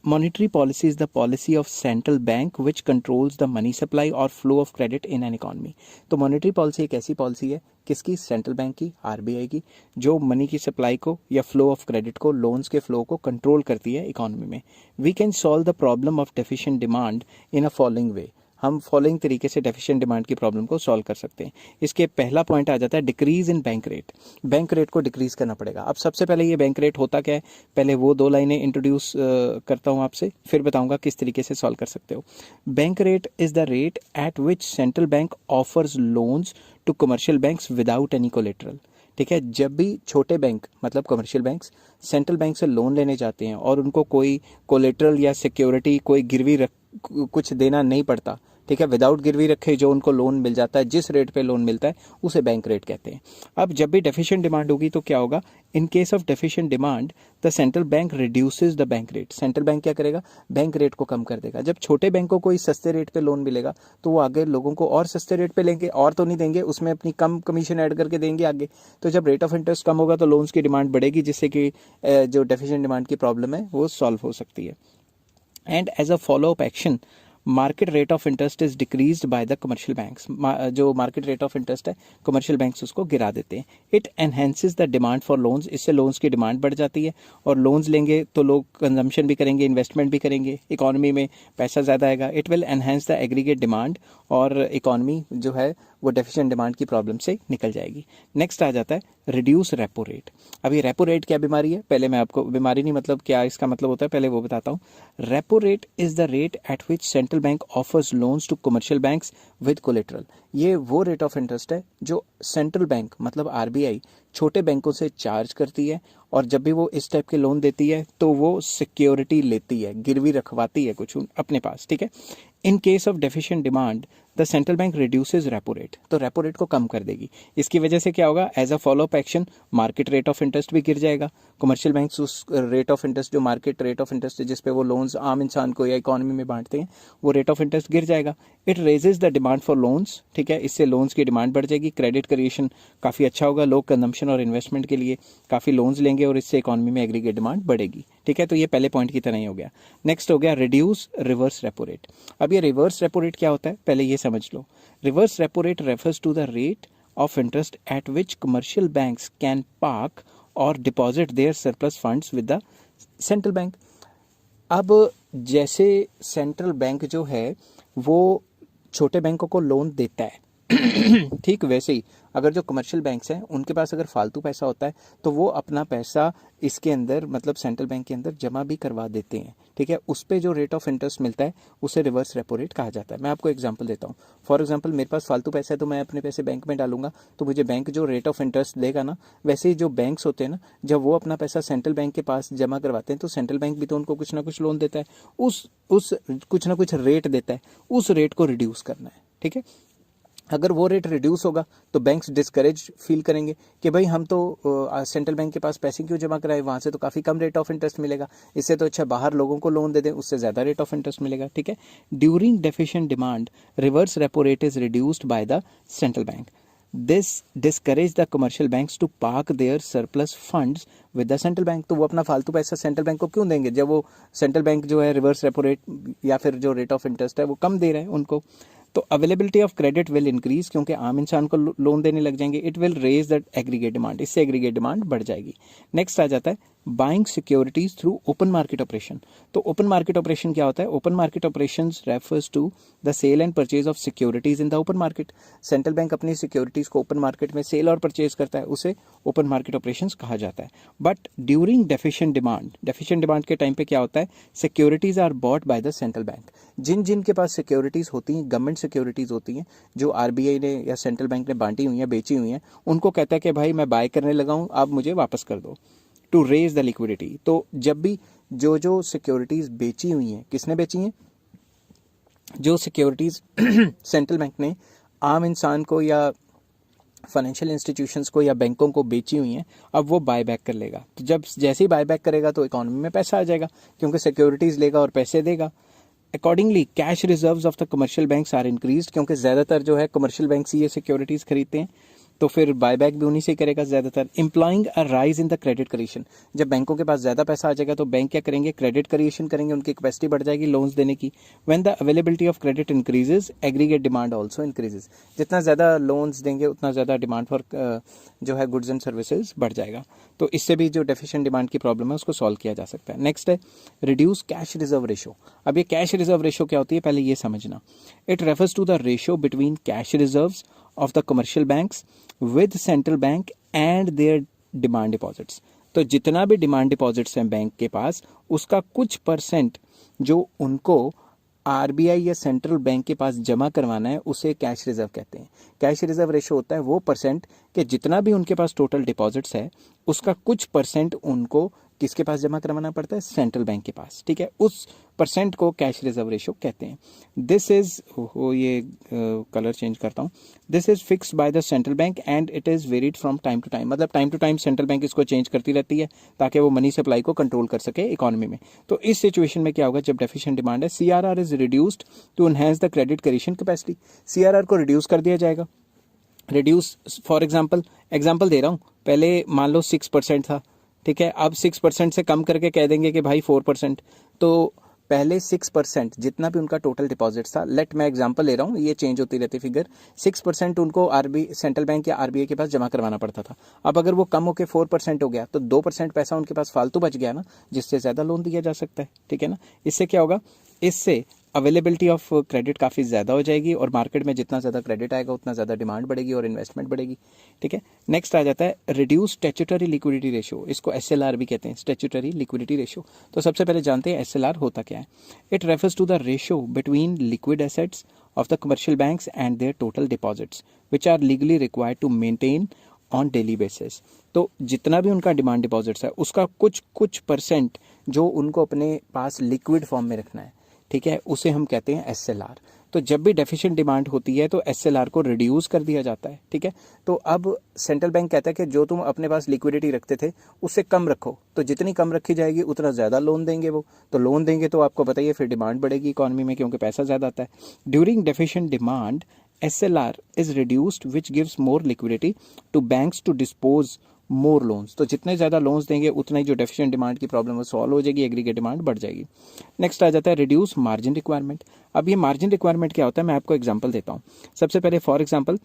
monetary policy is the policy of central bank which controls the money supply और flow of credit in an economy. तो मॉनेटरी पॉलिसी एक ऐसी पॉलिसी है, किसकी? सेंट्रल बैंक की, आरबीआई की, जो मनी की सप्लाई को या फ्लो ऑफ क्रेडिट को, लोन्स के फ्लो को कंट्रोल करती है इकोनॉमी में। We can solve the problem of deficient demand in a following way. हम फॉलोइंग तरीके से डेफिशिएंट डिमांड की प्रॉब्लम को सॉल्व कर सकते हैं। इसके पहला पॉइंट आ जाता है decrease in bank rate. Bank rate को डिक्रीज करना पड़ेगा। अब सबसे पहले ये बैंक रेट होता क्या है, पहले वो 2 लाइनें इंट्रोड्यूस करता हूँ आपसे, फिर बताऊंगा किस तरीके से सॉल्व कर सकते हो। Bank rate is the rate at which central bank offers loans to commercial banks without any collateral. ठीक है, जब भी छोटे बैंक मतलब कमर्शियल बैंक्स सेंट्रल बैंक से लोन लेने जाते हैं और उनको कोई कोलेटरल या सिक्योरिटी, कोई गिरवी रख कुछ देना नहीं पड़ता, ठीक है, विदाउट गिरवी रखे जो उनको लोन मिल जाता है, जिस रेट पे लोन मिलता है उसे बैंक रेट कहते हैं। अब जब भी डेफिशिएंट डिमांड होगी तो क्या होगा, इन case of deficient demand the central bank reduces the bank rate. Central bank क्या करेगा, बैंक रेट को कम कर देगा। जब छोटे बैंकों को इस सस्ते रेट पे लोन मिलेगा तो वो आगे लोगों को और सस्ते रेट पे लेंगे, और तो नहीं देंगे, उसमें अपनी कम कमीशन ऐड करके देंगे आगे। तो जब रेट ऑफ इंटरेस्ट कम होगा तो लोन्स की डिमांड बढ़ेगी, जिससे कि जो डेफिशिएंट डिमांड की प्रॉब्लम है वो सॉल्व हो सकती है। And as a follow up action, market rate of interest is decreased by the commercial banks. जो मार्केट रेट ऑफ इंटरेस्ट है, कमर्शियल बैंक्स उसको गिरा देते हैं। It enhances the demand for loans. इससे लोन्स की डिमांड बढ़ जाती है, और लोन्स लेंगे तो लोग कंजम्पशन भी करेंगे, इन्वेस्टमेंट भी करेंगे, इकोनॉमी में पैसा ज़्यादा आएगा। It will enhance the aggregate demand, और इकोनॉमी जो है वो डेफिशिएंट डिमांड की प्रॉब्लम से निकल जाएगी। नेक्स्ट आ जाता है रिड्यूस रेपो रेट। अब ये रेपो रेट क्या बीमारी है, पहले मैं आपको, बीमारी नहीं मतलब क्या इसका मतलब होता है, पहले वो बताता हूँ। Repo rate is the rate at which central bank offers loans to commercial banks with collateral. ये वो रेट ऑफ इंटरेस्ट है जो सेंट्रल बैंक मतलब आरबीआई छोटे बैंकों से चार्ज करती है, और जब भी वो इस टाइप के लोन देती है तो वो सिक्योरिटी लेती है, गिरवी रखवाती है कुछ अपने पास, ठीक है। In case of deficient demand the central bank reduces repo rate. तो रेपो रेट को कम कर देगी। इसकी वजह से क्या होगा, as a follow up action market rate of interest भी गिर जाएगा। कमर्शियल बैंक्स उस रेट ऑफ इंटरेस्ट, जो मार्केट रेट ऑफ इंटरेस्ट है जिस पे वो लोन्स आम इंसान को या इकोनॉमी में बांटते हैं, वो रेट ऑफ इंटरेस्ट गिर जाएगा। It raises the demand for loans, ठीक है, इससे लोन्स की डिमांड बढ़ जाएगी। क्रेडिट क्रिएशन काफ़ी अच्छा होगा, लोग कंजम्पशन और इन्वेस्टमेंट के लिए काफ़ी लोन्स लेंगे, और इससे इकोनॉमी में एग्रीगेट डिमांड बढ़ेगी, ठीक है। तो ये पहले पॉइंट की तरह ही हो गया। नेक्स्ट हो गया रिड्यूस रिवर्स रेपो रेट। अब ये रिवर्स रेपो रेट क्या होता है, पहले ये समझ लो। Reverse repo rate refers to the rate of interest at which commercial banks can park or deposit their surplus funds with the central bank। अब जैसे सेंट्रल बैंक जो है वो छोटे बैंकों को लोन देता है ठीक वैसे ही अगर जो कमर्शियल बैंक्स हैं उनके पास अगर फालतू पैसा होता है तो वो अपना पैसा इसके अंदर मतलब सेंट्रल बैंक के अंदर जमा भी करवा देते हैं, ठीक है। उस पर जो रेट ऑफ इंटरेस्ट मिलता है उसे रिवर्स रेपो रेट कहा जाता है। मैं आपको एग्जांपल देता हूँ। फॉर एग्जांपल मेरे पास फालतू पैसा है तो मैं अपने पैसे बैंक में डालूंगा, तो मुझे बैंक जो रेट ऑफ इंटरेस्ट देगा ना, वैसे ही जो बैंक्स होते हैं ना, जब वो अपना पैसा सेंट्रल बैंक के पास जमा करवाते हैं तो सेंट्रल बैंक भी तो उनको कुछ ना कुछ लोन देता है, उस कुछ ना कुछ रेट देता है, उस रेट को रिड्यूस करना है, ठीक है। अगर वो रेट रिड्यूस होगा तो बैंक्स डिस्करेज फील करेंगे कि भाई हम तो सेंट्रल बैंक के पास पैसे क्यों जमा कराए, वहाँ से तो काफ़ी कम रेट ऑफ इंटरेस्ट मिलेगा, इससे तो अच्छा बाहर लोगों को लोन दे दें, उससे ज़्यादा रेट ऑफ इंटरेस्ट मिलेगा, ठीक है। During deficient demand reverse repo rate is reduced by the central bank. This discourage the commercial banks to park their surplus funds with the central bank. तो वो अपना फालतू पैसा सेंट्रल बैंक को क्यों देंगे जब वो सेंट्रल बैंक जो है रिवर्स रेपो रेट या फिर जो रेट ऑफ इंटरेस्ट है वो कम दे रहा है उनको। तो availability of credit will increase, क्योंकि आम इंसान को लोन देने लग जाएंगे। It will raise the aggregate demand, इससे एग्रीगेट डिमांड बढ़ जाएगी। नेक्स्ट आ जाता है buying securities through open market operation. तो ओपन मार्केट ऑपरेशन क्या होता है? Open market operations refers to the sale and purchase of securities in the open market. Central bank अपनी सिक्योरिटीज को ओपन मार्केट में सेल और परचेज करता है, उसे ओपन मार्केट ऑपरेशंस कहा जाता है। बट ड्यूरिंग डेफिशिएंट डिमांड के टाइम पे क्या होता है? Securities are bought by the central bank. जिन जिन के पास सिक्योरिटीज होती हैं, गवर्नमेंट सिक्योरिटीज होती हैं जो आरबीआई ने या सेंट्रल बैंक ने बांटी हुई हैं, बेची हुई हैं, उनको कहता है कि भाई मैं बाय करने लगा हूं, आप मुझे वापस कर दो, टू रेज द लिक्विडिटी। तो जब भी जो जो सिक्योरिटीज बेची हुई हैं, किसने बेची हैं? जो सिक्योरिटीज सेंट्रल बैंक ने आम इंसान को या फाइनेंशियल इंस्टीट्यूशंस को या बैंकों को बेची हुई हैं, अब वो बाय बैक कर लेगा। तो जब जैसे ही बाय बैक करेगा तो इकोनॉमी में पैसा आ जाएगा, क्योंकि सिक्योरिटीज लेगा और पैसे देगा। Accordingly cash reserves of the commercial banks are increased, क्योंकि ज़्यादातर जो है कमर्शियल बैंक्स ही ये सिक्योरिटीज़ खरीदते हैं, तो फिर बायबैक भी उन्हीं से करेगा ज़्यादातर। Employing a rise in the credit creation, जब बैंकों के पास ज़्यादा पैसा आ जाएगा तो बैंक क्या करेंगे, क्रेडिट क्रिएशन करेंगे, उनकी कैपेसिटी बढ़ जाएगी लोन्स देने की। When the availability of credit increases aggregate demand also increases, जितना ज़्यादा लोन्स देंगे उतना ज़्यादा डिमांड फॉर जो है गुड्स एंड सर्विसेज बढ़ जाएगा। तो इससे भी जो डेफिशिएंट डिमांड की प्रॉब्लम है उसको सॉल्व किया जा सकता है। नेक्स्ट है रिड्यूस कैश रिजर्व रेशो। अब ये कैश रिजर्व रेशो क्या होती है पहले ये समझना। It refers to the ratio between cash reserves of the commercial banks with central bank and their demand deposits. तो जितना भी डिमांड डिपॉजिट्स हैं बैंक के पास, उसका कुछ परसेंट जो उनको आरबीआई या सेंट्रल बैंक के पास जमा करवाना है उसे कैश रिजर्व कहते हैं। कैश रिजर्व रेशो होता है वो परसेंट कि जितना भी उनके पास टोटल डिपॉजिट्स है उसका कुछ परसेंट उनको किसके पास जमा करवाना पड़ता है, सेंट्रल बैंक के पास। ठीक है, उस परसेंट को कैश रिजर्व रेशो कहते हैं। दिस इज ये कलर चेंज करता हूँ, this is fixed by the central bank and it is varied from time to time. मतलब time to time central bank इसको चेंज करती रहती है ताकि वो मनी सप्लाई को कंट्रोल कर सके इकोनॉमी में। तो इस सिचुएशन में क्या होगा, जब डेफिशिएंट डिमांड है, CRR is reduced to enhance the credit creation capacity. CRR को रिड्यूस कर दिया जाएगा। रिड्यूस फॉर एग्जाम्पल दे रहा हूँ, पहले मान लो 6% था, ठीक है, अब 6% से कम करके कह देंगे कि भाई 4%। तो पहले 6% जितना भी उनका टोटल डिपॉजिट था, लेट मैं एग्जांपल ले रहा हूँ, ये चेंज होती रहती फिगर, 6% उनको सेंट्रल बैंक या आरबीआई के पास जमा करवाना पड़ता था। अब अगर वो कम होकर 4% हो गया तो 2% पैसा उनके पास फालतू बच गया ना, जिससे ज़्यादा लोन दिया जा सकता है। ठीक है ना, इससे क्या होगा, इससे अवेलेबिलिटी ऑफ क्रेडिट काफ़ी ज़्यादा हो जाएगी और मार्केट में जितना ज़्यादा क्रेडिट आएगा उतना ज़्यादा डिमांड बढ़ेगी और इन्वेस्टमेंट बढ़ेगी। ठीक है, नेक्स्ट आ जाता है रिड्यूस स्टैट्यूटरी लिक्विडिटी रेशियो। इसको एसएलआर भी कहते हैं, स्टैट्यूटरी लिक्विडिटी रेशियो। तो सबसे पहले जानते हैं एसएलआर होता क्या है। It refers to the ratio between liquid assets of the commercial banks and their total deposits which are legally required to maintain on daily basis. तो जितना भी उनका डिमांड डिपॉजिट्स है उसका कुछ परसेंट जो उनको अपने पास लिक्विड फॉर्म में रखना है, ठीक है, उसे हम कहते हैं एसएलआर। तो जब भी डेफिशिएंट डिमांड होती है तो एसएलआर को रिड्यूस कर दिया जाता है। ठीक है, तो अब सेंट्रल बैंक कहता है कि जो तुम अपने पास लिक्विडिटी रखते थे उससे कम रखो, तो जितनी कम रखी जाएगी उतना ज़्यादा लोन देंगे वो। तो लोन देंगे तो आपको बताइए फिर डिमांड बढ़ेगी इकोनॉमी में, क्योंकि पैसा ज़्यादा आता है। During deficient demand SLR is reduced which gives more liquidity to banks to dispose more loans। तो जितने ज़्यादा लोन्स देंगे उतना ही जो डेफिशिएंट डिमांड की प्रॉब्लम है सॉल्व हो जाएगी, एग्रीगेट डिमांड बढ़ जाएगी। नेक्स्ट आ जाता है रिड्यूस मार्जिन रिक्वायरमेंट। अब ये मार्जिन रिक्वायरमेंट क्या होता है, मैं आपको एग्जांपल देता हूँ। सबसे पहले फॉर एग्जांपल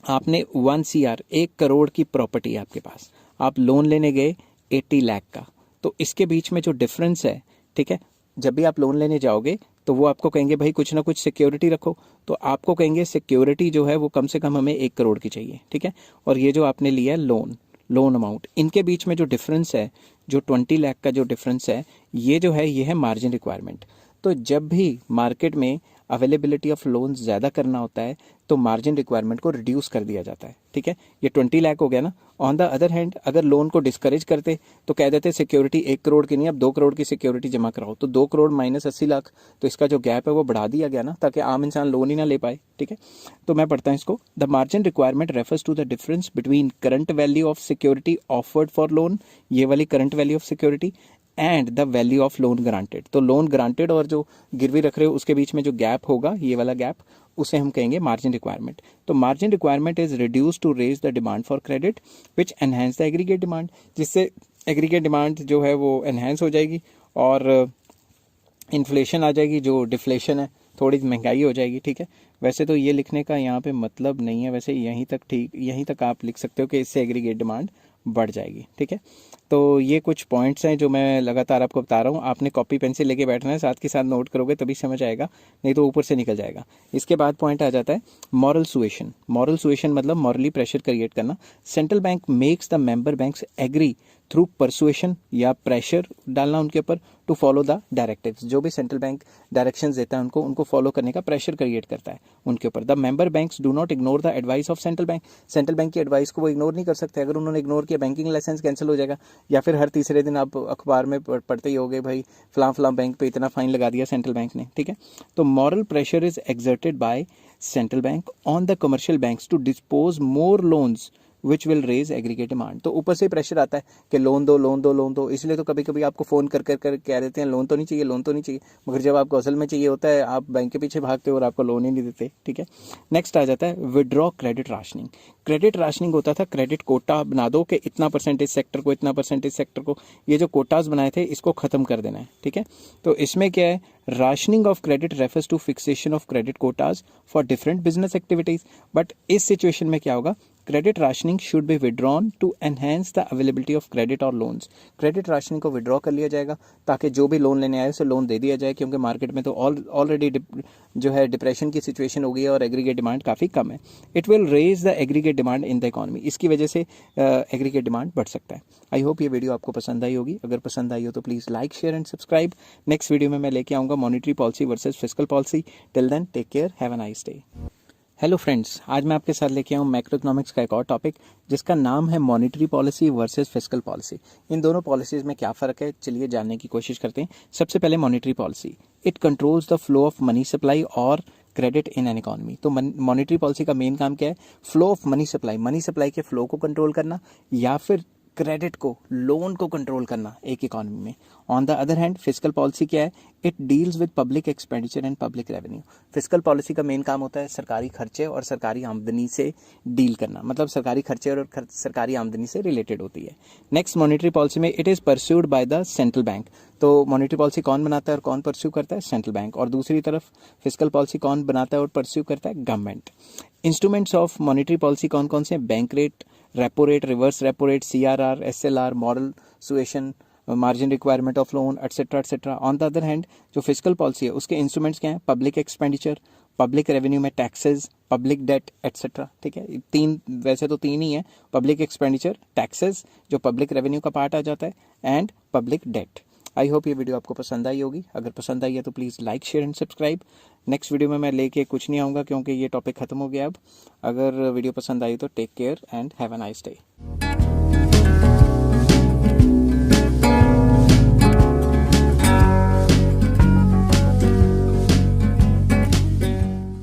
आपने 1 CR 1 करोड़ की प्रॉपर्टी है आपके पास, आप लोन लेने गए 80 लाख का। तो इसके बीच में जो डिफरेंस है, ठीक है, जब भी आप लोन लेने जाओगे तो वो आपको कहेंगे भाई कुछ ना कुछ सिक्योरिटी रखो, तो आपको कहेंगे सिक्योरिटी जो है वो कम से कम हमें 1 करोड़ की चाहिए। ठीक है, और ये जो आपने लिया है लोन अमाउंट, इनके बीच में जो डिफरेंस है, जो 20 लाख का जो डिफरेंस है, ये जो है ये है मार्जिन रिक्वायरमेंट। तो जब भी मार्केट में अवेलेबिलिटी ऑफ लोन ज़्यादा करना होता है तो मार्जिन रिक्वायरमेंट को रिड्यूस कर दिया जाता है। ठीक है, ये 20 लाख हो गया ना। ऑन द अदर हैंड अगर लोन को डिस्करेज करते तो कह देते सिक्योरिटी 1 करोड़ की नहीं, अब 2 करोड़ की सिक्योरिटी जमा कराओ, तो 2 करोड़ माइनस 80 लाख, तो इसका जो गैप है वो बढ़ा दिया गया ना, ताकि आम इंसान लोन ही ना ले पाए। ठीक है, तो मैं पढ़ता हूँ इसको। The margin requirement refers to the difference between current value of security offered for loan, ये वाली current value of security, and the value of loan granted. तो लोन ग्रांटेड और जो गिरवी रख रहे हो उसके बीच में जो गैप होगा, ये वाला गैप, उसे हम कहेंगे मार्जिन रिक्वायरमेंट। तो margin requirement is reduce to raise the demand for credit which enhance the aggregate demand, जिससे एग्रीगेट डिमांड जो है वो एनहेंस हो जाएगी और इन्फ्लेशन आ जाएगी, जो डिफ्लेशन है, थोड़ी महंगाई हो जाएगी। ठीक है, वैसे तो ये लिखने का यहाँ पे मतलब नहीं है, वैसे यहीं तक आप लिख सकते हो कि इससे एग्रीगेट डिमांड बढ़ जाएगी। ठीक है, तो ये कुछ पॉइंट्स हैं जो मैं लगातार आपको बता रहा हूँ। आपने कॉपी पेंसिल लेके बैठना है, साथ के साथ नोट करोगे तभी समझ आएगा, नहीं तो ऊपर से निकल जाएगा। इसके बाद पॉइंट आ जाता है मॉरल सुएशन। मॉरल सुएशन मतलब मॉरली प्रेशर क्रिएट करना। Central bank makes the member banks agree through persuasion या प्रेशर डालना उनके ऊपर टू फॉलो द डायरेक्टिव्स। जो भी सेंट्रल बैंक डायरेक्शंस देता है उनको फॉलो करने का प्रेशर क्रिएट करता है उनके ऊपर। The member banks do not ignore the advice of central bank. Central bank की एडवाइस को वो इग्नोर नहीं कर सकते। अगर उन्होंने इग्नोर किया बैंकिंग लाइसेंस कैंसिल हो जाएगा, या फिर हर तीसरे दिन आप अखबार में पढ़ते ही होगे भाई फलां बैंक पे इतना फाइन लगा दिया सेंट्रल बैंक ने। ठीक है, तो moral pressure is exerted bye central bank on the commercial banks to dispose more loans which will raise aggregate demand. तो ऊपर से प्रेशर आता है कि लोन दो लोन दो लोन दो, इसलिए तो कभी कभी आपको फ़ोन कर कर कर कह देते हैं लोन तो नहीं चाहिए लोन तो नहीं चाहिए, मगर जब आपको असल में चाहिए होता है आप बैंक के पीछे भागते हो और आपको लोन ही नहीं देते। ठीक है, नेक्स्ट आ जाता है withdraw credit rationing. Credit rationing होता था क्रेडिट कोटा बना दो कि इतना परसेंटेज सेक्टर को इतना परसेंटेज सेक्टर को, ये जो कोटाज बनाए थे इसको ख़त्म कर देना है। ठीक है, तो इसमें क्या है, rationing of credit refers to fixation of credit quotas for different business activities. But इस सिचुएशन में क्या होगा, credit rationing should be withdrawn to enhance the availability of credit और लोन्स। क्रेडिट राशनिंग को विड्रॉ कर लिया जाएगा ताकि जो भी लोन लेने आए उसे लोन दे दिया जाए, क्योंकि मार्केट में तो ऑलरेडी जो है डिप्रेशन की सिचुएशन हो गई है और एग्रीगेट डिमांड काफ़ी कम है। It will raise the aggregate demand in the economy, इसकी वजह से एग्रीगेट डिमांड बढ़ सकता है। आई होप ये वीडियो आपको पसंद आई होगी, अगर पसंद आई हो तो please like share and subscribe. Next video में मैं लेके आऊँगा monetary policy versus fiscal policy. Till then take care, have a nice day. Hello friends, आज मैं आपके साथ लेके आऊँ मैक्रो इकोनॉमिक्स का एक और टॉपिक जिसका नाम है monetary policy versus fiscal policy. इन दोनों पॉलिसीज़ में क्या फ़र्क है, चलिए जानने की कोशिश करते हैं। सबसे पहले monetary policy, it controls the flow of money supply और क्रेडिट इन एन इकॉनमी। तो मॉनेटरी पॉलिसी का मेन काम क्या है, फ्लो ऑफ मनी सप्लाई के फ्लो को कंट्रोल करना या फिर क्रेडिट को, लोन को कंट्रोल करना एक इकॉनमी में। On the other hand fiscal policy क्या है, it deals with public expenditure and public revenue. Fiscal policy का मेन काम होता है सरकारी खर्चे और सरकारी आमदनी से डील करना, मतलब सरकारी खर्चे और सरकारी आमदनी से रिलेटेड होती है। नेक्स्ट मॉनेटरी पॉलिसी में it is pursued by the central bank. तो मॉनेटरी पॉलिसी कौन बनाता है और कौन परस्यू करता है, सेंट्रल बैंक। और दूसरी तरफ फिस्कल पॉलिसी कौन बनाता है और परस्यू करता है, government. Instruments of monetary policy कौन कौन से, bank rate, repo rate, reverse repo rate, CRR, SLR, moral suasion, margin requirement of loan, etcetera etcetera. On the other hand जो फिस्कल पॉलिसी है उसके इंस्ट्रूमेंट्स क्या हैं, पब्लिक एक्सपेंडिचर, पब्लिक रेवेन्यू में टैक्सेस, पब्लिक डेट एटसेट्रा। ठीक है, तीन, वैसे तो तीन ही है, पब्लिक एक्सपेंडिचर, टैक्सेस जो पब्लिक रेवेन्यू का पार्ट आ जाता है, and public debt. I hope ये वीडियो आपको पसंद आई होगी, अगर पसंद आई है तो please like share and subscribe. Next video में मैं लेके कुछ नहीं आऊँगा क्योंकि ये टॉपिक ख़त्म हो गया अब। अगर वीडियो पसंद आई तो take care and have a nice day.